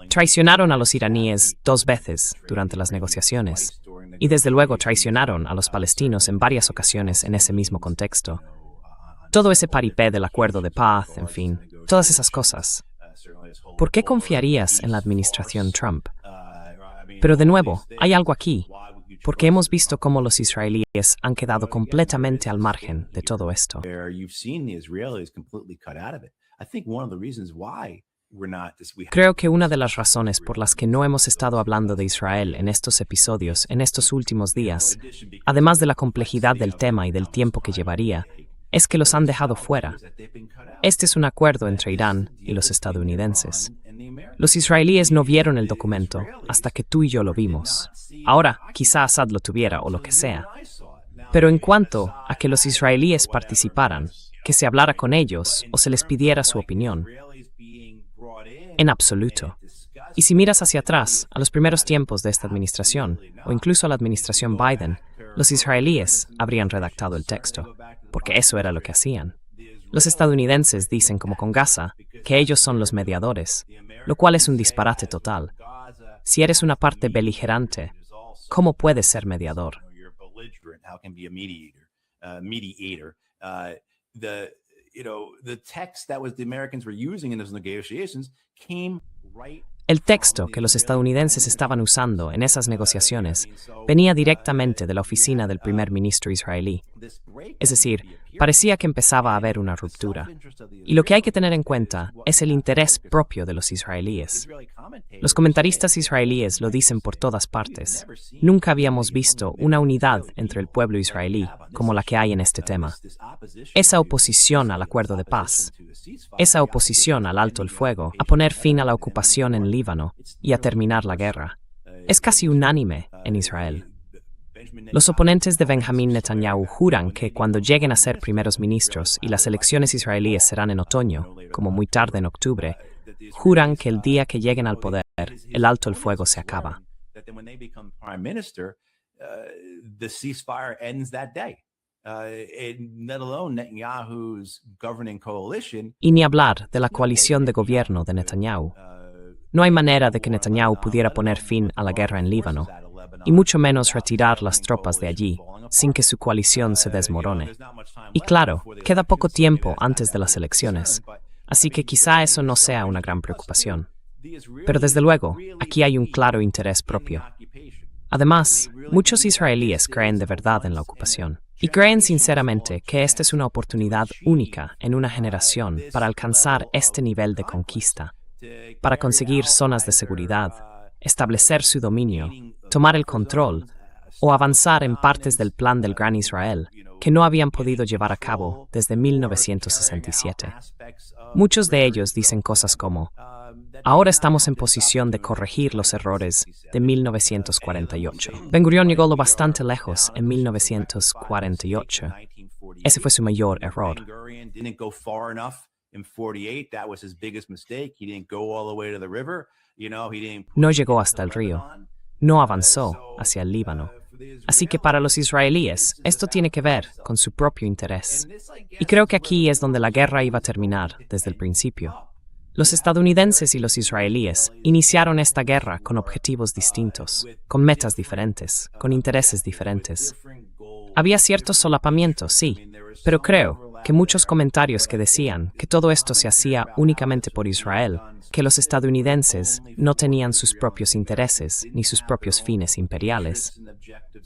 traicionaron a los iraníes 2 veces durante las negociaciones y desde luego traicionaron a los palestinos en varias ocasiones en ese mismo contexto. Todo ese paripé del acuerdo de paz, en fin, todas esas cosas. ¿Por qué confiarías en la administración Trump? Pero de nuevo, hay algo aquí, porque hemos visto cómo los israelíes han quedado completamente al margen de todo esto. where you've seen the Israelis completely cut out of it. I think one of the reasons why Creo que una de las razones por las que no hemos estado hablando de Israel en estos episodios, en estos últimos días, además de la complejidad del tema y del tiempo que llevaría, es que los han dejado fuera. Este es un acuerdo entre Irán y los estadounidenses. Los israelíes no vieron el documento hasta que tú y yo lo vimos. Ahora, quizá Assad lo tuviera o lo que sea. Pero en cuanto a que los israelíes participaran, que se hablara con ellos o se les pidiera su opinión, en absoluto. Y si miras hacia atrás, a los primeros tiempos de esta administración, o incluso a la administración Biden, los israelíes habrían redactado el texto, porque eso era lo que hacían. Los estadounidenses dicen, como con Gaza, que ellos son los mediadores, lo cual es un disparate total. Si eres una parte beligerante, ¿cómo puedes ser mediador? El texto que los estadounidenses estaban usando en esas negociaciones venía directamente de la oficina del primer ministro israelí. Es decir, parecía que empezaba a haber una ruptura. Y lo que hay que tener en cuenta es el interés propio de los israelíes. Los comentaristas israelíes lo dicen por todas partes. Nunca habíamos visto una unidad entre el pueblo israelí como la que hay en este tema. Esa oposición al acuerdo de paz, esa oposición al alto el fuego, a poner fin a la ocupación en Líbano y a terminar la guerra, es casi unánime en Israel. Los oponentes de Benjamin Netanyahu juran que cuando lleguen a ser primeros ministros y las elecciones israelíes serán en otoño, como muy tarde en octubre, juran que el día que lleguen al poder, el alto el fuego se acaba. Y ni hablar de la coalición de gobierno de Netanyahu. No hay manera de que Netanyahu pudiera poner fin a la guerra en Líbano, y mucho menos retirar las tropas de allí, sin que su coalición se desmorone. Y claro, queda poco tiempo antes de las elecciones, así que quizá eso no sea una gran preocupación. Pero desde luego, aquí hay un claro interés propio. Además, muchos israelíes creen de verdad en la ocupación, y creen sinceramente que esta es una oportunidad única en una generación para alcanzar este nivel de conquista, para conseguir zonas de seguridad, establecer su dominio, tomar el control o avanzar en partes del plan del Gran Israel que no habían podido llevar a cabo desde 1967. Muchos de ellos dicen cosas como: ahora estamos en posición de corregir los errores de 1948. Ben-Gurion llegó lo bastante lejos en 1948. Ese fue su mayor error. In 48, that was his biggest mistake. He didn't go all the way to the river. He didn't. No llegó hasta el río. No avanzó hacia el Líbano. Así que para los israelíes, esto tiene que ver con su propio interés. Y creo que aquí es donde la guerra iba a terminar desde el principio. Los estadounidenses y los israelíes iniciaron esta guerra con objetivos distintos, con metas diferentes, con intereses diferentes. Había ciertos solapamientos, sí, pero creo que muchos comentarios que decían que todo esto se hacía únicamente por Israel, que los estadounidenses no tenían sus propios intereses ni sus propios fines imperiales.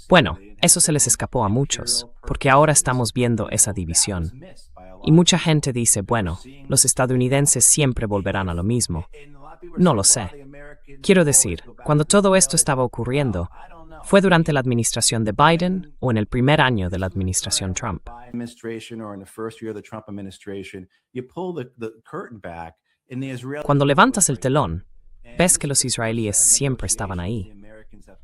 Bueno, eso se les escapó a muchos, porque ahora estamos viendo esa división. Y mucha gente dice, bueno, los estadounidenses siempre volverán a lo mismo. No lo sé. Quiero decir, cuando todo esto estaba ocurriendo, ¿fue durante la administración de Biden o en el primer año de la administración Trump? Cuando levantas el telón, ves que los israelíes siempre estaban ahí.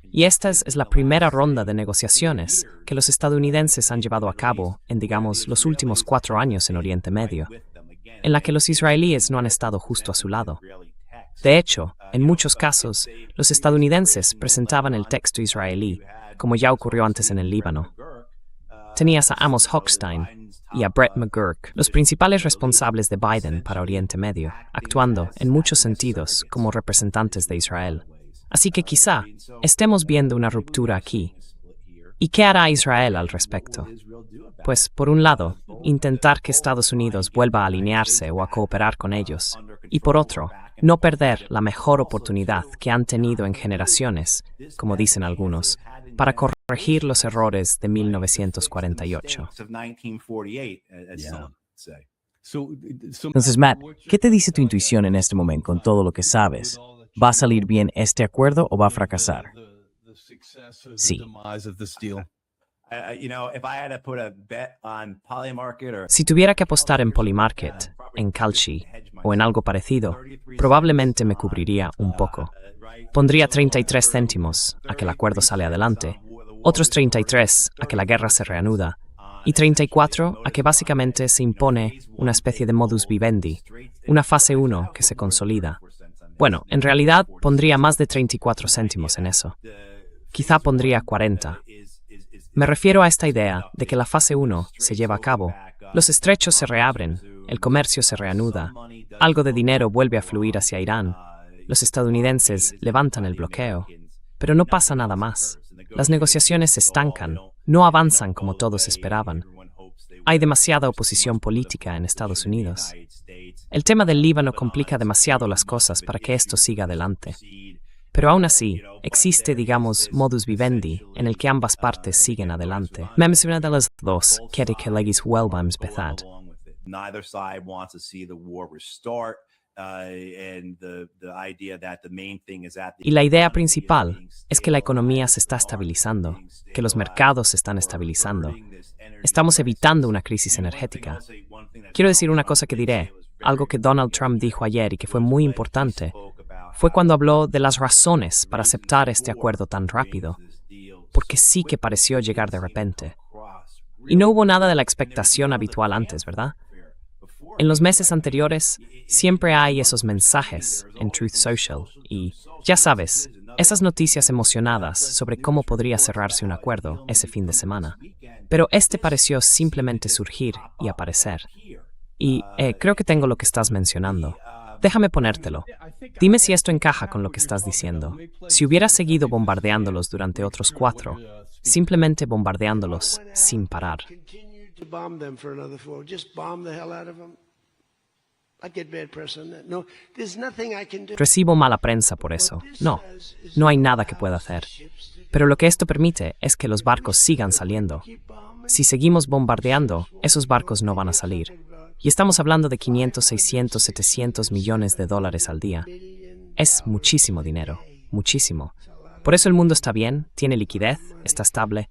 Y esta es la primera ronda de negociaciones que los estadounidenses han llevado a cabo en, digamos, los últimos 4 años en Oriente Medio, en la que los israelíes no han estado justo a su lado. De hecho, en muchos casos, los estadounidenses presentaban el texto israelí, como ya ocurrió antes en el Líbano. Tenías a Amos Hochstein y a Brett McGurk, los principales responsables de Biden para Oriente Medio, actuando, en muchos sentidos, como representantes de Israel. Así que quizá estemos viendo una ruptura aquí. ¿Y qué hará Israel al respecto? Pues, por un lado, intentar que Estados Unidos vuelva a alinearse o a cooperar con ellos, y por otro, no perder la mejor oportunidad que han tenido en generaciones, como dicen algunos, para corregir los errores de 1948. Entonces, Matt, ¿qué te dice tu intuición en este momento con todo lo que sabes? ¿Va a salir bien este acuerdo o va a fracasar? Sí. Si tuviera que apostar en Polymarket, en Kalshi o en algo parecido, probablemente me cubriría un poco. Pondría 33 céntimos a que el acuerdo sale adelante, otros 33 a que la guerra se reanuda, y 34 a que básicamente se impone una especie de modus vivendi, una fase 1 que se consolida. Bueno, en realidad pondría más de 34 céntimos en eso. Quizá pondría 40. Me refiero a esta idea de que la fase 1 se lleva a cabo, los estrechos se reabren, el comercio se reanuda, algo de dinero vuelve a fluir hacia Irán, los estadounidenses levantan el bloqueo, pero no pasa nada más. Las negociaciones se estancan, no avanzan como todos esperaban. Hay demasiada oposición política en Estados Unidos. El tema del Líbano complica demasiado las cosas para que esto siga adelante. Pero aún así, existe, digamos, modus vivendi en el que ambas partes siguen adelante. Memes una de las dos quiere que legis vuelva a empezar. Y la idea principal es que la economía se está estabilizando, que los mercados se están estabilizando. Estamos evitando una crisis energética. Quiero decir una cosa que diré, algo que Donald Trump dijo ayer y que fue muy importante, fue cuando habló de las razones para aceptar este acuerdo tan rápido, porque sí que pareció llegar de repente. Y no hubo nada de la expectación habitual antes, ¿verdad? En los meses anteriores, siempre hay esos mensajes en Truth Social y, ya sabes, esas noticias emocionadas sobre cómo podría cerrarse un acuerdo ese fin de semana. Pero este pareció simplemente surgir y aparecer. Y creo que tengo lo que estás mencionando. Déjame ponértelo. Dime si esto encaja con lo que estás diciendo. Si hubieras seguido bombardeándolos durante otros 4, simplemente bombardeándolos sin parar. Recibo mala prensa por eso. No hay nada que pueda hacer. Pero lo que esto permite es que los barcos sigan saliendo. Si seguimos bombardeando, esos barcos no van a salir. Y estamos hablando de 500, 600, 700 millones de dólares al día. Es muchísimo dinero, muchísimo. Por eso el mundo está bien, tiene liquidez, está estable.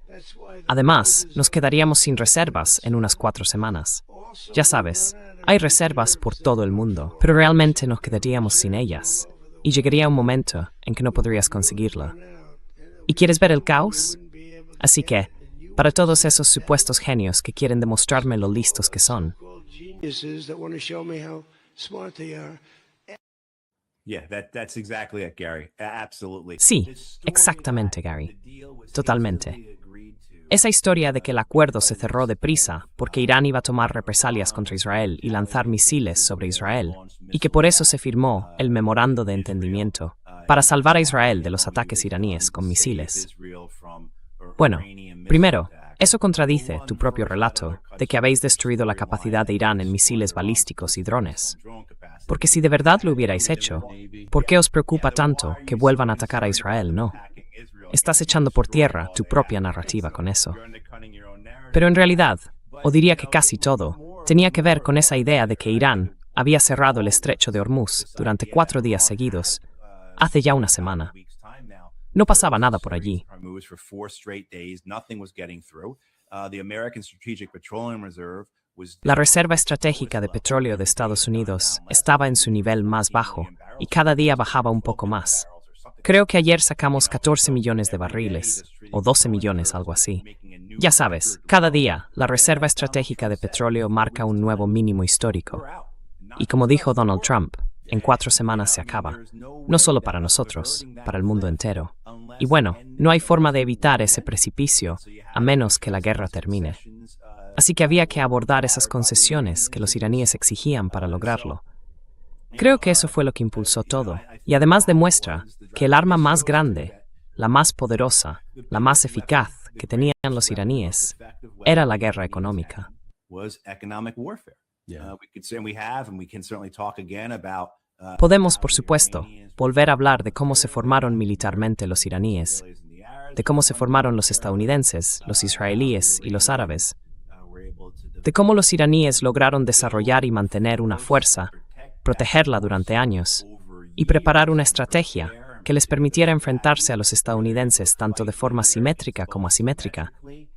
Además, nos quedaríamos sin reservas en unas 4 semanas. Ya sabes, hay reservas por todo el mundo, pero realmente nos quedaríamos sin ellas. Y llegaría un momento en que no podrías conseguirla. ¿Y quieres ver el caos? Así que, para todos esos supuestos genios que quieren demostrarme lo listos que son. Yeah, that's exactly it, Gary. Absolutely. Sí, exactamente, Gary. Totalmente. Esa historia de que el acuerdo se cerró deprisa porque Irán iba a tomar represalias contra Israel y lanzar misiles sobre Israel, y que por eso se firmó el memorando de entendimiento para salvar a Israel de los ataques iraníes con misiles. Bueno, primero, eso contradice tu propio relato de que habéis destruido la capacidad de Irán en misiles balísticos y drones. Porque si de verdad lo hubierais hecho, ¿por qué os preocupa tanto que vuelvan a atacar a Israel, no? Estás echando por tierra tu propia narrativa con eso. Pero en realidad, o diría que casi todo, tenía que ver con esa idea de que Irán había cerrado el estrecho de Hormuz durante 4 días seguidos, hace ya una semana. No pasaba nada por allí. La Reserva Estratégica de Petróleo de Estados Unidos estaba en su nivel más bajo y cada día bajaba un poco más. Creo que ayer sacamos 14 millones de barriles, o 12 millones, algo así. Ya sabes, cada día la Reserva Estratégica de Petróleo marca un nuevo mínimo histórico. Y como dijo Donald Trump, en 4 semanas se acaba. No solo para nosotros, para el mundo entero. Y bueno, no hay forma de evitar ese precipicio a menos que la guerra termine. Así que había que abordar esas concesiones que los iraníes exigían para lograrlo. Creo que eso fue lo que impulsó todo, y además demuestra que el arma más grande, la más poderosa, la más eficaz que tenían los iraníes era la guerra económica. Podemos, por supuesto, volver a hablar de cómo se formaron militarmente los iraníes, de cómo se formaron los estadounidenses, los israelíes y los árabes, de cómo los iraníes lograron desarrollar y mantener una fuerza, protegerla durante años y preparar una estrategia que les permitiera enfrentarse a los estadounidenses tanto de forma simétrica como asimétrica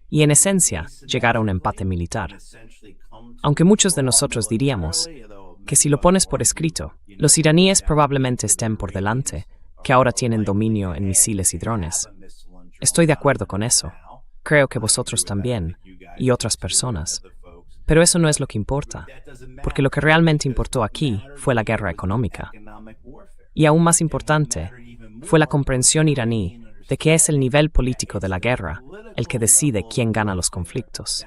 y, en esencia, llegar a un empate militar. Aunque muchos de nosotros diríamos que si lo pones por escrito, los iraníes probablemente estén por delante, que ahora tienen dominio en misiles y drones. Estoy de acuerdo con eso. Creo que vosotros también, y otras personas. Pero eso no es lo que importa, porque lo que realmente importó aquí fue la guerra económica. Y aún más importante, fue la comprensión iraní de que es el nivel político de la guerra el que decide quién gana los conflictos.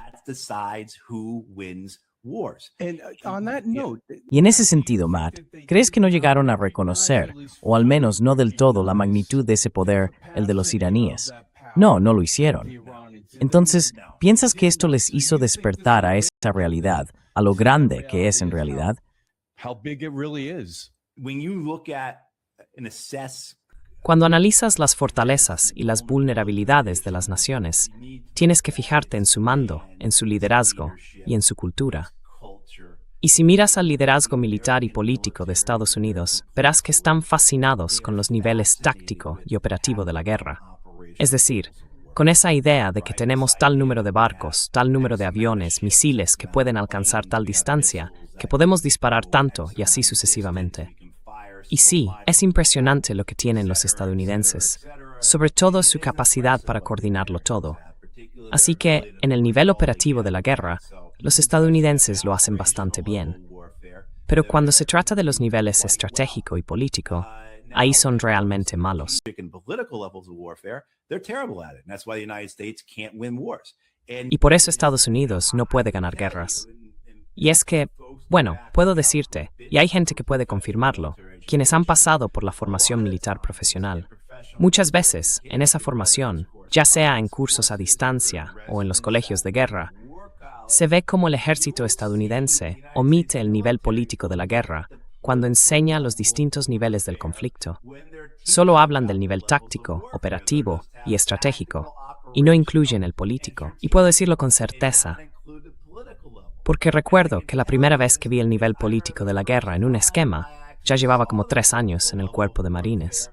Y en ese sentido, Matt, ¿crees que no llegaron a reconocer, o al menos no del todo, la magnitud de ese poder, el de los iraníes? No, no lo hicieron. Entonces, ¿piensas que esto les hizo despertar a esa realidad, a lo grande que es en realidad? Cuando analizas las fortalezas y las vulnerabilidades de las naciones, tienes que fijarte en su mando, en su liderazgo y en su cultura. Y si miras al liderazgo militar y político de Estados Unidos, verás que están fascinados con los niveles táctico y operativo de la guerra. Es decir, con esa idea de que tenemos tal número de barcos, tal número de aviones, misiles que pueden alcanzar tal distancia, que podemos disparar tanto y así sucesivamente. Y sí, es impresionante lo que tienen los estadounidenses, sobre todo su capacidad para coordinarlo todo. Así que, en el nivel operativo de la guerra, los estadounidenses lo hacen bastante bien. Pero cuando se trata de los niveles estratégico y político, ahí son realmente malos. Y por eso Estados Unidos no puede ganar guerras. Y es que, bueno, puedo decirte, y hay gente que puede confirmarlo, quienes han pasado por la formación militar profesional. Muchas veces, en esa formación, ya sea en cursos a distancia o en los colegios de guerra, se ve cómo el ejército estadounidense omite el nivel político de la guerra cuando enseña los distintos niveles del conflicto. Solo hablan del nivel táctico, operativo y estratégico, y no incluyen el político. Y puedo decirlo con certeza, porque recuerdo que la primera vez que vi el nivel político de la guerra en un esquema, ya llevaba como 3 años en el cuerpo de marines.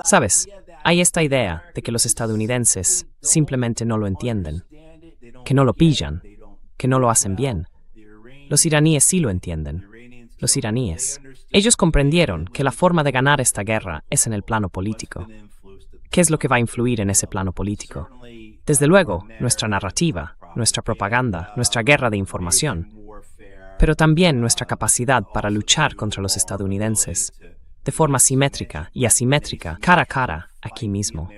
Sabes, hay esta idea de que los estadounidenses simplemente no lo entienden, que no lo pillan, que no lo hacen bien. Los iraníes sí lo entienden. los iraníes. Ellos comprendieron que la forma de ganar esta guerra es en el plano político. ¿Qué es lo que va a influir en ese plano político? Desde luego, nuestra narrativa, nuestra propaganda, nuestra guerra de información, pero también nuestra capacidad para luchar contra los estadounidenses, de forma simétrica y asimétrica, cara a cara, aquí mismo.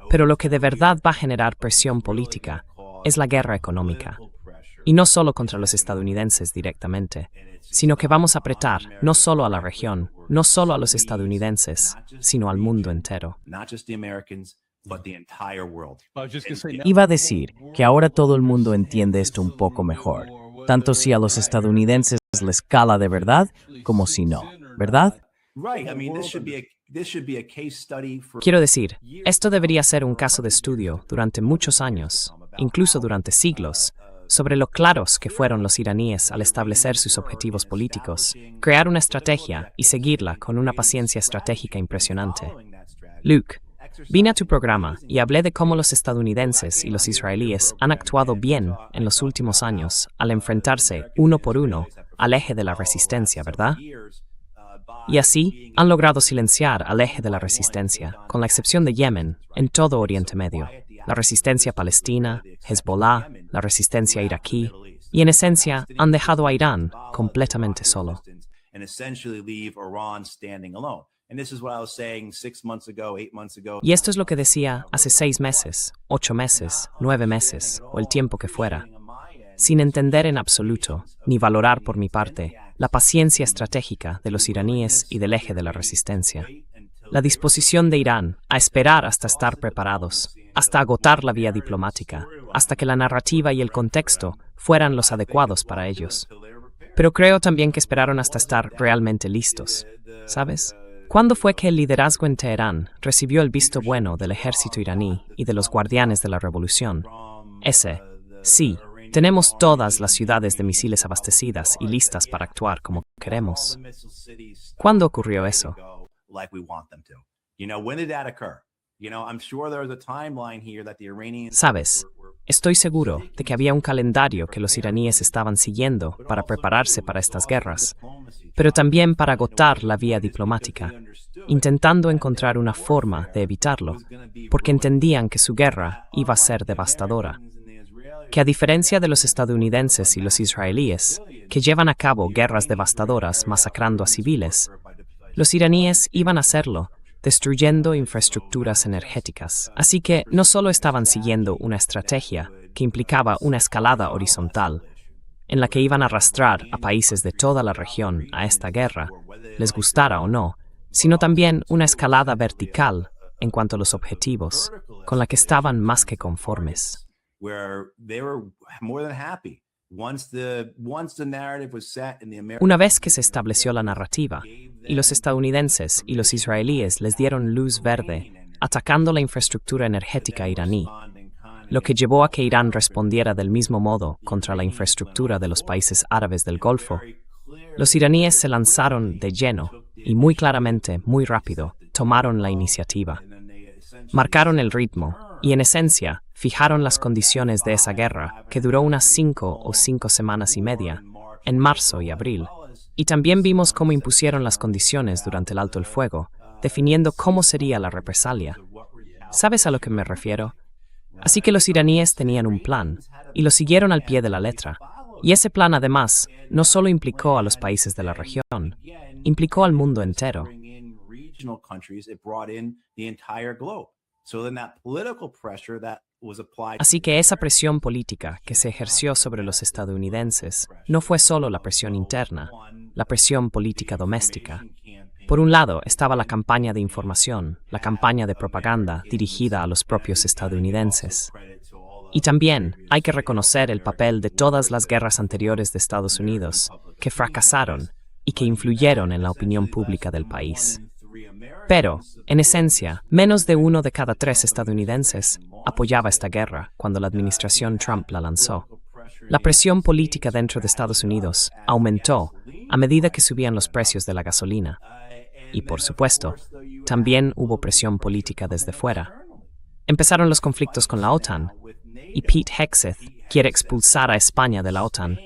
Pero lo que de verdad va a generar presión política es la guerra económica. Y no solo contra los estadounidenses directamente, sino que vamos a apretar no solo a la región, no solo a los estadounidenses, sino al mundo entero. Iba a decir que ahora todo el mundo entiende esto un poco mejor, tanto si a los estadounidenses les cala de verdad como si no, ¿verdad? Quiero decir, esto debería ser un caso de estudio durante muchos años, incluso durante siglos, sobre lo claros que fueron los iraníes al establecer sus objetivos políticos, crear una estrategia y seguirla con una paciencia estratégica impresionante. Luke, vine a tu programa y hablé de cómo los estadounidenses y los israelíes han actuado bien en los últimos años al enfrentarse uno por uno al eje de la resistencia, ¿verdad? Y así han logrado silenciar al eje de la resistencia, con la excepción de Yemen, en todo Oriente Medio. La resistencia palestina, Hezbollah, la resistencia iraquí, y en esencia han dejado a Irán completamente solo. Y esto es lo que decía hace 6 meses, 8 meses, 9 meses, o el tiempo que fuera, sin entender en absoluto, ni valorar por mi parte, la paciencia estratégica de los iraníes y del eje de la resistencia. La disposición de Irán a esperar hasta estar preparados, hasta agotar la vía diplomática, hasta que la narrativa y el contexto fueran los adecuados para ellos. Pero creo también que esperaron hasta estar realmente listos, ¿sabes? ¿Cuándo fue que el liderazgo en Teherán recibió el visto bueno del ejército iraní y de los guardianes de la revolución? Sí, tenemos todas las ciudades de misiles abastecidas y listas para actuar como queremos. ¿Cuándo ocurrió eso? Sabes, estoy seguro de que había un calendario que los iraníes estaban siguiendo para prepararse para estas guerras, pero también para agotar la vía diplomática, intentando encontrar una forma de evitarlo, porque entendían que su guerra iba a ser devastadora. Que a diferencia de los estadounidenses y los israelíes, que llevan a cabo guerras devastadoras masacrando a civiles, los iraníes iban a hacerlo, destruyendo infraestructuras energéticas. Así que no solo estaban siguiendo una estrategia que implicaba una escalada horizontal, en la que iban a arrastrar a países de toda la región a esta guerra, les gustara o no, sino también una escalada vertical en cuanto a los objetivos, con la que estaban más que conformes. Una vez que se estableció la narrativa, y los estadounidenses y los israelíes les dieron luz verde, atacando la infraestructura energética iraní, lo que llevó a que Irán respondiera del mismo modo contra la infraestructura de los países árabes del Golfo, los iraníes se lanzaron de lleno y muy claramente, muy rápido, tomaron la iniciativa. Marcaron el ritmo y, en esencia, fijaron las condiciones de esa guerra, que duró unas 5 o 5 semanas y media, en marzo y abril. Y también vimos cómo impusieron las condiciones durante el alto el fuego, definiendo cómo sería la represalia. ¿Sabes a lo que me refiero? Así que los iraníes tenían un plan, y lo siguieron al pie de la letra. Y ese plan, además, no solo implicó a los países de la región, implicó al mundo entero. Así que esa presión política que se ejerció sobre los estadounidenses no fue solo la presión interna, la presión política doméstica. Por un lado estaba la campaña de información, la campaña de propaganda dirigida a los propios estadounidenses. Y también hay que reconocer el papel de todas las guerras anteriores de Estados Unidos, que fracasaron y que influyeron en la opinión pública del país. Pero, en esencia, menos de 1 de cada 3 estadounidenses apoyaba esta guerra cuando la administración Trump la lanzó. La presión política dentro de Estados Unidos aumentó a medida que subían los precios de la gasolina. Y, por supuesto, también hubo presión política desde fuera. Empezaron los conflictos con la OTAN, y Pete Hegseth quiere expulsar a España de la OTAN.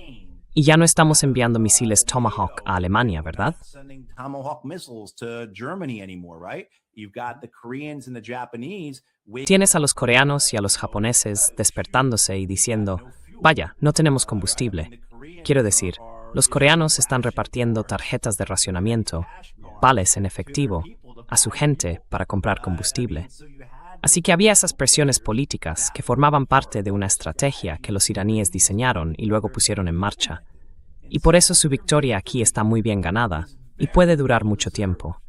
Y ya no estamos enviando misiles Tomahawk a Alemania, ¿verdad? Sending Tomahawk missiles to Germany anymore, right? You've got the Koreans and the Japanese. Tienes a los coreanos y a los japoneses despertándose y diciendo, vaya, no tenemos combustible. Quiero decir, los coreanos están repartiendo tarjetas de racionamiento, vales en efectivo, a su gente para comprar combustible. Así que había esas presiones políticas que formaban parte de una estrategia que los iraníes diseñaron y luego pusieron en marcha. Y por eso su victoria aquí está muy bien ganada y puede durar mucho tiempo.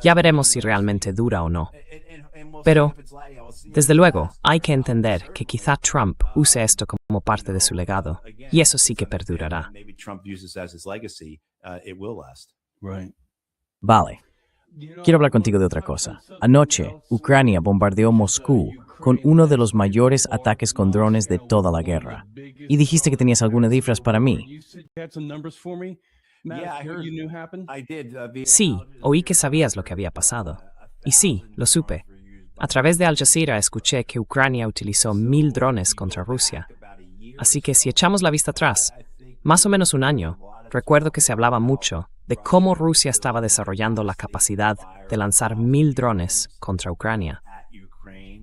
Ya veremos si realmente dura o no. Pero, desde luego, hay que entender que quizá Trump use esto como parte de su legado, y eso sí que perdurará. Right. Vale. Quiero hablar contigo de otra cosa. Anoche, Ucrania bombardeó Moscú con uno de los mayores ataques con drones de toda la guerra. Y dijiste que tenías alguna cifras para mí. Sí, oí que sabías lo que había pasado. Y sí, lo supe. A través de Al Jazeera escuché que Ucrania utilizó 1,000 drones contra Rusia. Así que si echamos la vista atrás, más o menos un año, recuerdo que se hablaba mucho de cómo Rusia estaba desarrollando la capacidad de lanzar 1,000 drones contra Ucrania.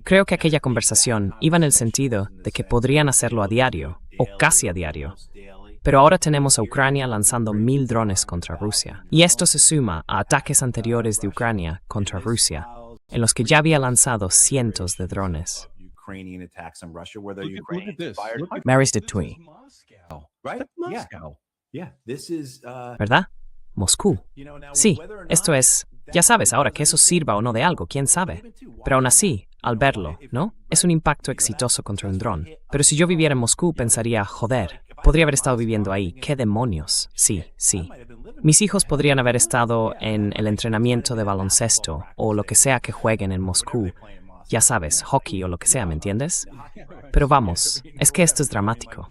Creo que aquella conversación iba en el sentido de que podrían hacerlo a diario, o casi a diario. Pero ahora tenemos a Ucrania lanzando 1,000 drones contra Rusia. Y esto se suma a ataques anteriores de Ucrania contra Rusia, en los que ya había lanzado cientos de drones. Maris de Tui. ¿Verdad? Moscú. Sí, esto es, ya sabes ahora que eso sirva o no de algo, quién sabe. Pero aún así, al verlo, ¿no? Es un impacto exitoso contra un dron. Pero si yo viviera en Moscú, pensaría, joder, podría haber estado viviendo ahí. ¿Qué demonios? Sí, sí. Mis hijos podrían haber estado en el entrenamiento de baloncesto o lo que sea que jueguen en Moscú. Ya sabes, hockey o lo que sea, ¿me entiendes? Pero vamos, es que esto es dramático.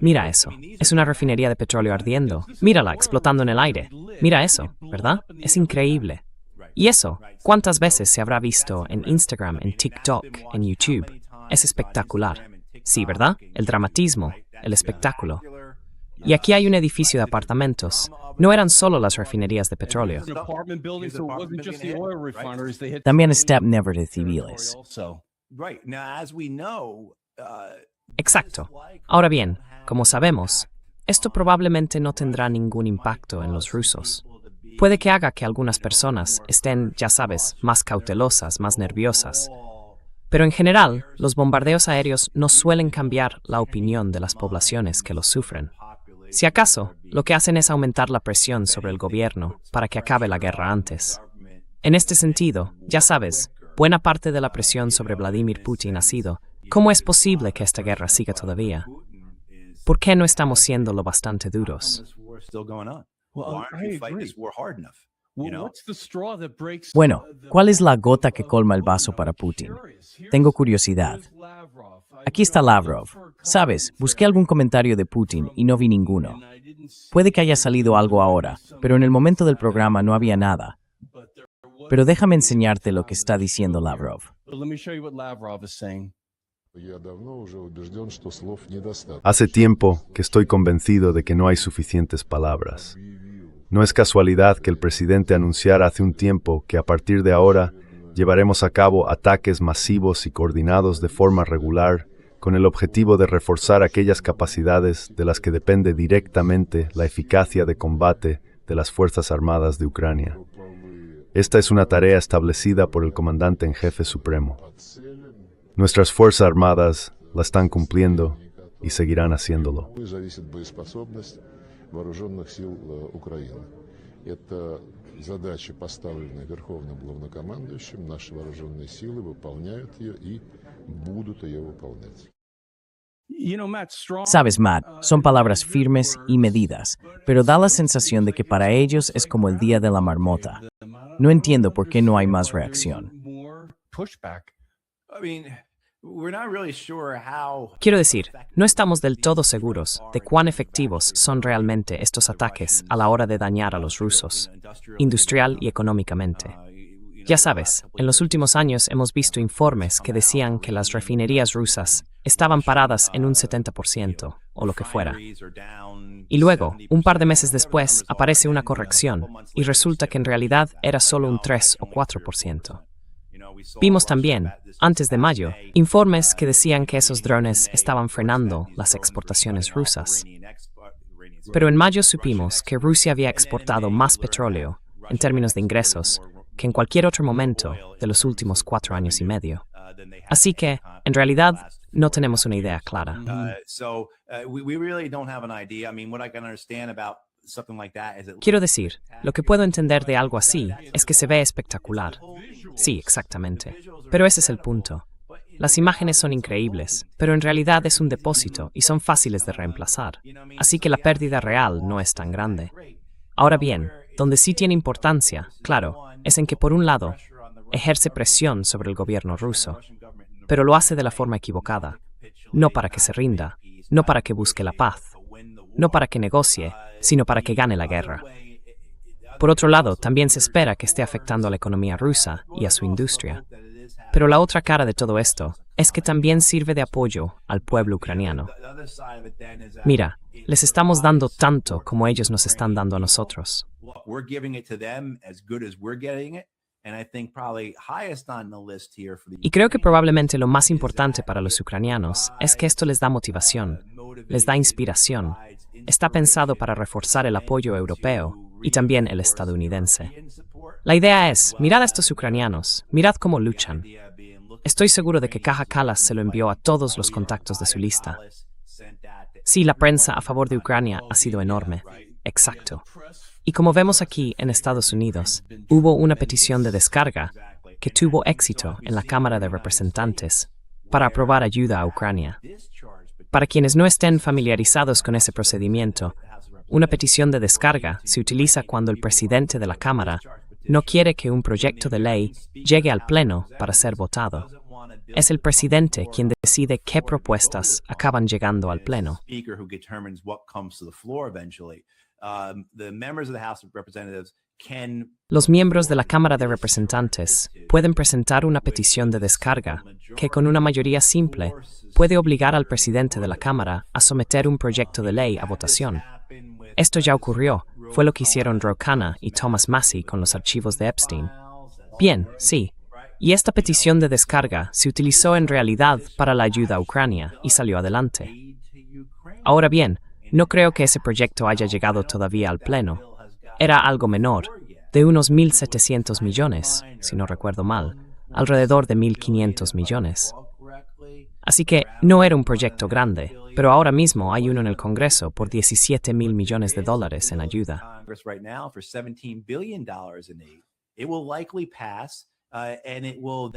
Mira eso, es una refinería de petróleo ardiendo. Mírala, explotando en el aire. Mira eso, ¿verdad? Es increíble. Y eso, ¿cuántas veces se habrá visto en Instagram, en TikTok, en YouTube? Es espectacular. Sí, ¿verdad? El dramatismo, el espectáculo. Y aquí hay un edificio de apartamentos. No eran solo las refinerías de petróleo. También Step Never de civiles. Exacto. Ahora bien, como sabemos, esto probablemente no tendrá ningún impacto en los rusos. Puede que haga que algunas personas estén, ya sabes, más cautelosas, más nerviosas. Pero en general, los bombardeos aéreos no suelen cambiar la opinión de las poblaciones que los sufren. Si acaso, lo que hacen es aumentar la presión sobre el gobierno para que acabe la guerra antes. En este sentido, ya sabes, buena parte de la presión sobre Vladimir Putin ha sido, ¿cómo es posible que esta guerra siga todavía? ¿Por qué no estamos siendo lo bastante duros? Bueno, ¿cuál es la gota que colma el vaso para Putin? Tengo curiosidad. Aquí está Lavrov. Sabes, busqué algún comentario de Putin y no vi ninguno. Puede que haya salido algo ahora, pero en el momento del programa no había nada. Pero déjame enseñarte lo que está diciendo Lavrov. Hace tiempo que estoy convencido de que no hay suficientes palabras. No es casualidad que el presidente anunciara hace un tiempo que a partir de ahora llevaremos a cabo ataques masivos y coordinados de forma regular con el objetivo de reforzar aquellas capacidades de las que depende directamente la eficacia de combate de las Fuerzas Armadas de Ucrania. Esta es una tarea establecida por el comandante en jefe supremo. Nuestras Fuerzas Armadas la están cumpliendo y seguirán haciéndolo. Вооруженных сил Украины. Это задача, поставленная Верховным Главнокомандующим. Наши вооруженные силы выполняют ее и будут ее выполнять. Sabes, Matt, son palabras firmes y medidas, pero da la sensación de que para ellos es como el día de la marmota. No entiendo por qué no hay más reacción. Quiero decir, no estamos del todo seguros de cuán efectivos son realmente estos ataques a la hora de dañar a los rusos, industrial y económicamente. Ya sabes, en los últimos años hemos visto informes que decían que las refinerías rusas estaban paradas en un 70% o lo que fuera. Y luego, un par de meses después, aparece una corrección y resulta que en realidad era solo un 3 o 4%. Vimos también, antes de mayo, informes que decían que esos drones estaban frenando las exportaciones rusas. Pero en mayo supimos que Rusia había exportado más petróleo, en términos de ingresos, que en cualquier otro momento de los últimos 4 años y medio. Así que, en realidad, no tenemos una idea clara. Quiero decir, lo que puedo entender de algo así es que se ve espectacular. Sí, exactamente. Pero ese es el punto. Las imágenes son increíbles, pero en realidad es un depósito y son fáciles de reemplazar. Así que la pérdida real no es tan grande. Ahora bien, donde sí tiene importancia, claro, es en que por un lado, ejerce presión sobre el gobierno ruso, pero lo hace de la forma equivocada, no para que se rinda, no para que busque la paz, no para que negocie, sino para que gane la guerra. Por otro lado, también se espera que esté afectando a la economía rusa y a su industria. Pero la otra cara de todo esto es que también sirve de apoyo al pueblo ucraniano. Mira, les estamos dando tanto como ellos nos están dando a nosotros. Y creo que probablemente lo más importante para los ucranianos es que esto les da motivación, les da inspiración. Está pensado para reforzar el apoyo europeo y también el estadounidense. La idea es, mirad a estos ucranianos, mirad cómo luchan. Estoy seguro de que Kaja Kallas se lo envió a todos los contactos de su lista. Sí, la prensa a favor de Ucrania ha sido enorme. Exacto. Y como vemos aquí en Estados Unidos, hubo una petición de descarga que tuvo éxito en la Cámara de Representantes para aprobar ayuda a Ucrania. Para quienes no estén familiarizados con ese procedimiento, una petición de descarga se utiliza cuando el presidente de la Cámara no quiere que un proyecto de ley llegue al Pleno para ser votado. Es el presidente quien decide qué propuestas acaban llegando al Pleno. Los miembros de la Cámara de Representantes pueden presentar una petición de descarga que, con una mayoría simple, puede obligar al presidente de la Cámara a someter un proyecto de ley a votación. Esto ya ocurrió, fue lo que hicieron Ro Khanna y Thomas Massie con los archivos de Epstein. Bien, sí. Y esta petición de descarga se utilizó en realidad para la ayuda a Ucrania y salió adelante. Ahora bien, no creo que ese proyecto haya llegado todavía al Pleno. Era algo menor, de unos 1.700 millones, si no recuerdo mal, alrededor de 1.500 millones. Así que no era un proyecto grande, pero ahora mismo hay uno en el Congreso por $17 mil millones en ayuda.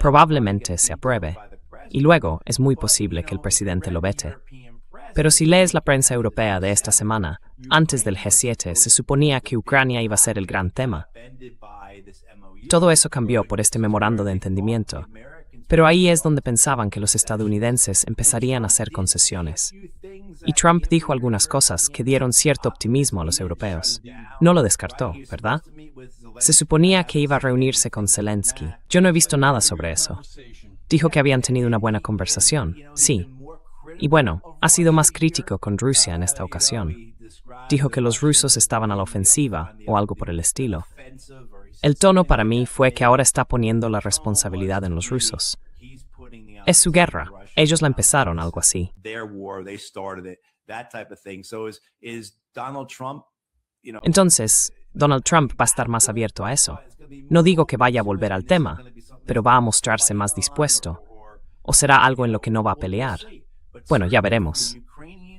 Probablemente se apruebe, y luego es muy posible que el presidente lo vete. Pero si lees la prensa europea de esta semana, antes del G7 se suponía que Ucrania iba a ser el gran tema. Todo eso cambió por este memorando de entendimiento, pero ahí es donde pensaban que los estadounidenses empezarían a hacer concesiones. Y Trump dijo algunas cosas que dieron cierto optimismo a los europeos. No lo descartó, ¿verdad? Se suponía que iba a reunirse con Zelensky. Yo no he visto nada sobre eso. Dijo que habían tenido una buena conversación, sí. Y bueno, ha sido más crítico con Rusia en esta ocasión. Dijo que los rusos estaban a la ofensiva o algo por el estilo. El tono para mí fue que ahora está poniendo la responsabilidad en los rusos. Es su guerra. Ellos la empezaron, algo así. Entonces, Donald Trump va a estar más abierto a eso. No digo que vaya a volver al tema, pero va a mostrarse más dispuesto. ¿O será algo en lo que no va a pelear? Bueno, ya veremos.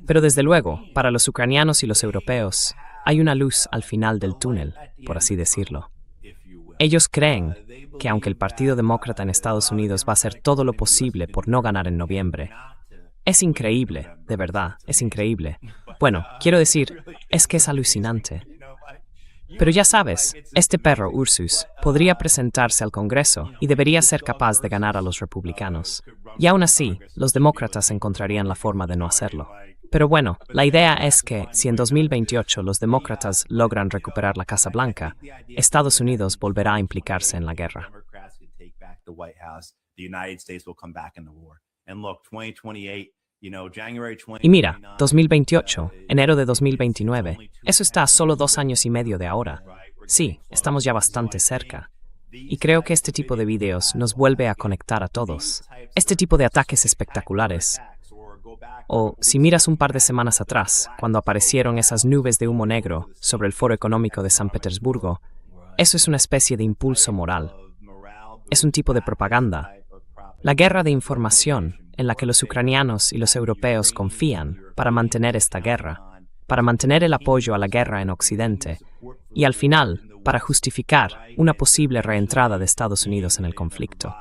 Pero desde luego, para los ucranianos y los europeos, hay una luz al final del túnel, por así decirlo. Ellos creen que aunque el Partido Demócrata en Estados Unidos va a hacer todo lo posible por no ganar en noviembre, es increíble, de verdad, es increíble. Bueno, quiero decir, es que es alucinante. Pero ya sabes, este perro Ursus podría presentarse al Congreso y debería ser capaz de ganar a los republicanos. Y aún así, los demócratas encontrarían la forma de no hacerlo. Pero bueno, la idea es que, si en 2028 los demócratas logran recuperar la Casa Blanca, Estados Unidos volverá a implicarse en la guerra. Y mira, 2028, enero de 2029, eso está a solo 2 años y medio de ahora. Sí, estamos ya bastante cerca. Y creo que este tipo de videos nos vuelve a conectar a todos. Este tipo de ataques espectaculares. O, si miras un par de semanas atrás, cuando aparecieron esas nubes de humo negro sobre el Foro Económico de San Petersburgo, eso es una especie de impulso moral. Es un tipo de propaganda. La guerra de información en la que los ucranianos y los europeos confían para mantener esta guerra, para mantener el apoyo a la guerra en Occidente y al final para justificar una posible reentrada de Estados Unidos en el conflicto.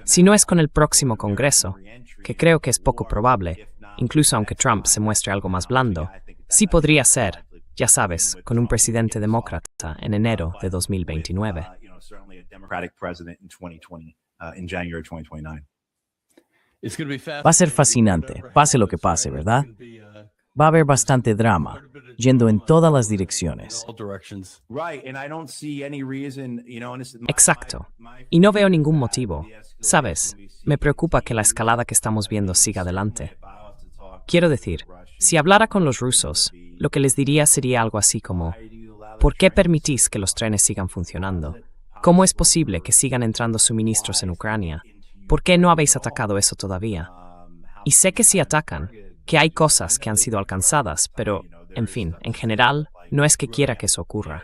Si no es con el próximo Congreso, que creo que es poco probable, incluso aunque Trump se muestre algo más blando, sí podría ser, ya sabes, con un presidente demócrata en enero de 2029. Va a ser fascinante, pase lo que pase, ¿verdad? Va a haber bastante drama, yendo en todas las direcciones. Exacto. Y no veo ningún motivo. ¿Sabes? Me preocupa que la escalada que estamos viendo siga adelante. Quiero decir, si hablara con los rusos, lo que les diría sería algo así como: ¿por qué permitís que los trenes sigan funcionando? ¿Cómo es posible que sigan entrando suministros en Ucrania? ¿Por qué no habéis atacado eso todavía? Y sé que sí atacan, que hay cosas que han sido alcanzadas, pero, en fin, en general, no es que quiera que eso ocurra.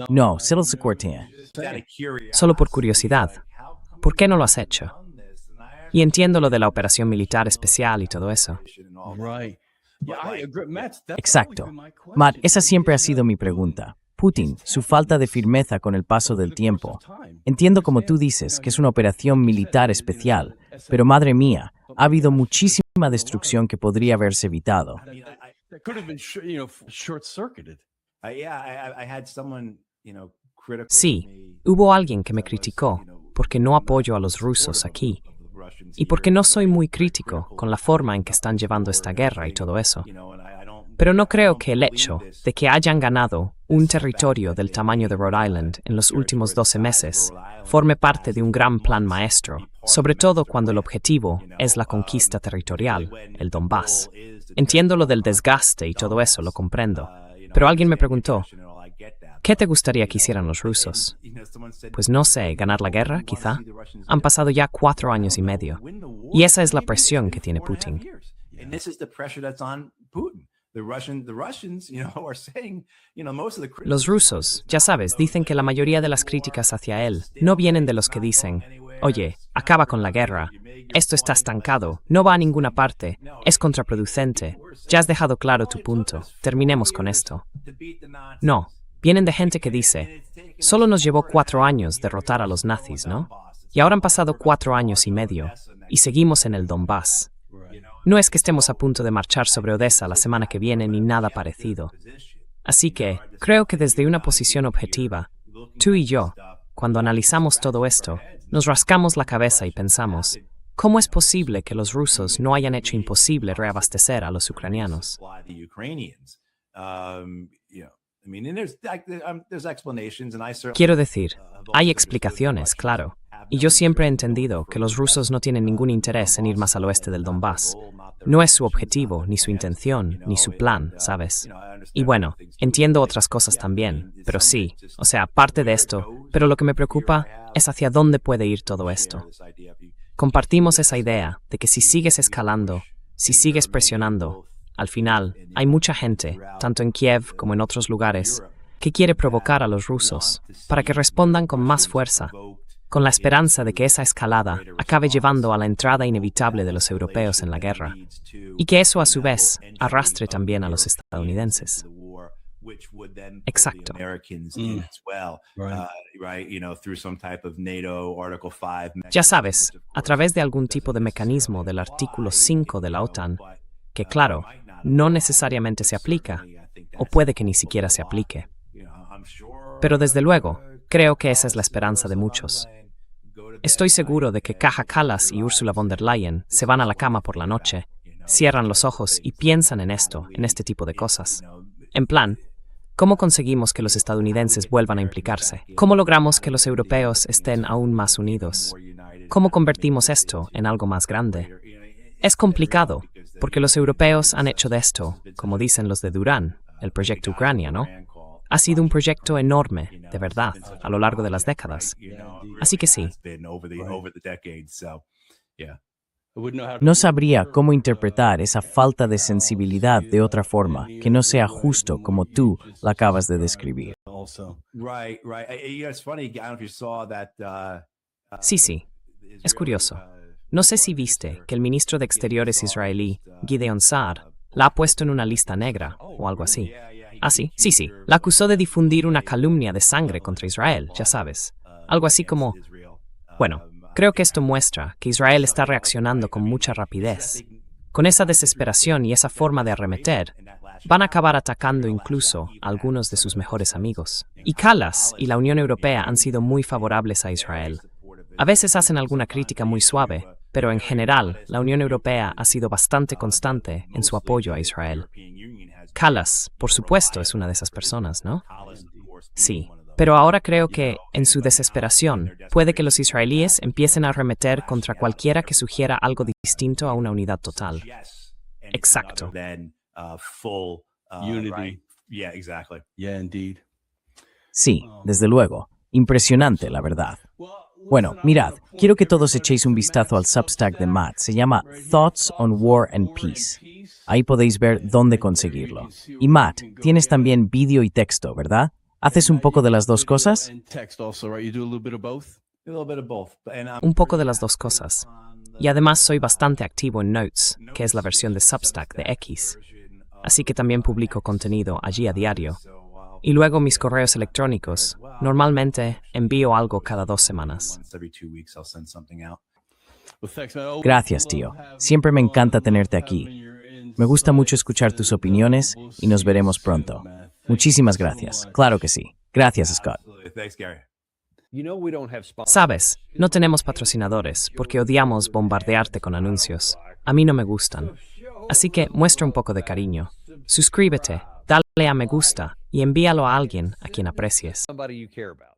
No, se los corté. Solo por curiosidad, ¿por qué no lo has hecho? Y entiendo lo de la operación militar especial y todo eso. Exacto. Matt, esa siempre ha sido mi pregunta. Putin, su falta de firmeza con el paso del tiempo. Entiendo, como tú dices, que es una operación militar especial, pero madre mía, ha habido muchísima destrucción que podría haberse evitado. Sí, hubo alguien que me criticó porque no apoyo a los rusos aquí y porque no soy muy crítico con la forma en que están llevando esta guerra y todo eso. Pero no creo que el hecho de que hayan ganado un territorio del tamaño de Rhode Island en los últimos 12 meses forme parte de un gran plan maestro, sobre todo cuando el objetivo es la conquista territorial, el Donbass. Entiendo lo del desgaste y todo eso, lo comprendo. Pero alguien me preguntó, ¿qué te gustaría que hicieran los rusos? Pues no sé, ¿ganar la guerra, quizá? Han pasado ya 4 años y medio. Y esa es la presión que tiene Putin. Los rusos, ya sabes, dicen que la mayoría de las críticas hacia él no vienen de los que dicen: oye, acaba con la guerra, esto está estancado, no va a ninguna parte, es contraproducente, ya has dejado claro tu punto, terminemos con esto. No, vienen de gente que dice: solo nos llevó 4 años derrotar a los nazis, ¿no? Y ahora han pasado 4 años y medio, y seguimos en el Donbass. No es que estemos a punto de marchar sobre Odessa la semana que viene ni nada parecido. Así que, creo que desde una posición objetiva, tú y yo, cuando analizamos todo esto, nos rascamos la cabeza y pensamos: ¿cómo es posible que los rusos no hayan hecho imposible reabastecer a los ucranianos? Quiero decir, hay explicaciones, claro. Y yo siempre he entendido que los rusos no tienen ningún interés en ir más al oeste del Donbass. No es su objetivo, ni su intención, ni su plan, ¿sabes? Y bueno, entiendo otras cosas también, pero sí, o sea, parte de esto, pero lo que me preocupa es hacia dónde puede ir todo esto. Compartimos esa idea de que si sigues escalando, si sigues presionando, al final hay mucha gente, tanto en Kiev como en otros lugares, que quiere provocar a los rusos para que respondan con más fuerza, con la esperanza de que esa escalada acabe llevando a la entrada inevitable de los europeos en la guerra, y que eso a su vez arrastre también a los estadounidenses. Exacto. Ya sabes, a través de algún tipo de mecanismo del artículo 5 de la OTAN, que claro, no necesariamente se aplica, o puede que ni siquiera se aplique. Pero desde luego, creo que esa es la esperanza de muchos. Estoy seguro de que Kaja Kallas y Ursula von der Leyen se van a la cama por la noche, cierran los ojos y piensan en esto, en este tipo de cosas. En plan, ¿cómo conseguimos que los estadounidenses vuelvan a implicarse? ¿Cómo logramos que los europeos estén aún más unidos? ¿cómo convertimos esto en algo más grande? Es complicado, porque los europeos han hecho de esto, como dicen los de Durán, el proyecto Ucrania, ¿no? Ha sido un proyecto enorme, de verdad, a lo largo de las décadas. Así que sí. No sabría cómo interpretar esa falta de sensibilidad de otra forma, que no sea justo como tú la acabas de describir. Right. It's funny. I don't know if you saw that. Sí. Es curioso. No sé si viste que el ministro de Exteriores israelí, Gideon Saar, la ha puesto en una lista negra o algo así. ¿Ah, sí? Sí. La acusó de difundir una calumnia de sangre contra Israel, ya sabes. Algo así como... Bueno, creo que esto muestra que Israel está reaccionando con mucha rapidez. Con esa desesperación y esa forma de arremeter, van a acabar atacando incluso a algunos de sus mejores amigos. Y Kallas y la Unión Europea han sido muy favorables a Israel. A veces hacen alguna crítica muy suave, pero en general, la Unión Europea ha sido bastante constante en su apoyo a Israel. Kallas, por supuesto, es una de esas personas, ¿no? Sí, pero ahora creo que, en su desesperación, puede que los israelíes empiecen a arremeter contra cualquiera que sugiera algo distinto a una unidad total. Exacto. Unity. Yeah, indeed. Sí, desde luego. Impresionante, la verdad. Bueno, mirad, quiero que todos echéis un vistazo al Substack de Matt. Se llama Thoughts on War and Peace. Ahí podéis ver dónde conseguirlo. Y Matt, tienes también vídeo y texto, ¿verdad? ¿Haces un poco de las dos cosas? Un poco de las dos cosas. Y además soy bastante activo en Notes, que es la versión de Substack de X. Así que también publico contenido allí a diario. Y luego mis correos electrónicos. Normalmente envío algo cada 2 semanas. Gracias, tío. Siempre me encanta tenerte aquí. Me gusta mucho escuchar tus opiniones y nos veremos pronto. Muchísimas gracias. Claro que sí. Gracias, Scott. Thanks, Gary. Sabes, no tenemos patrocinadores porque odiamos bombardearte con anuncios. A mí no me gustan. Así que muestra un poco de cariño. Suscríbete, dale a me gusta y envíalo a alguien a quien aprecies. Somebody you care about.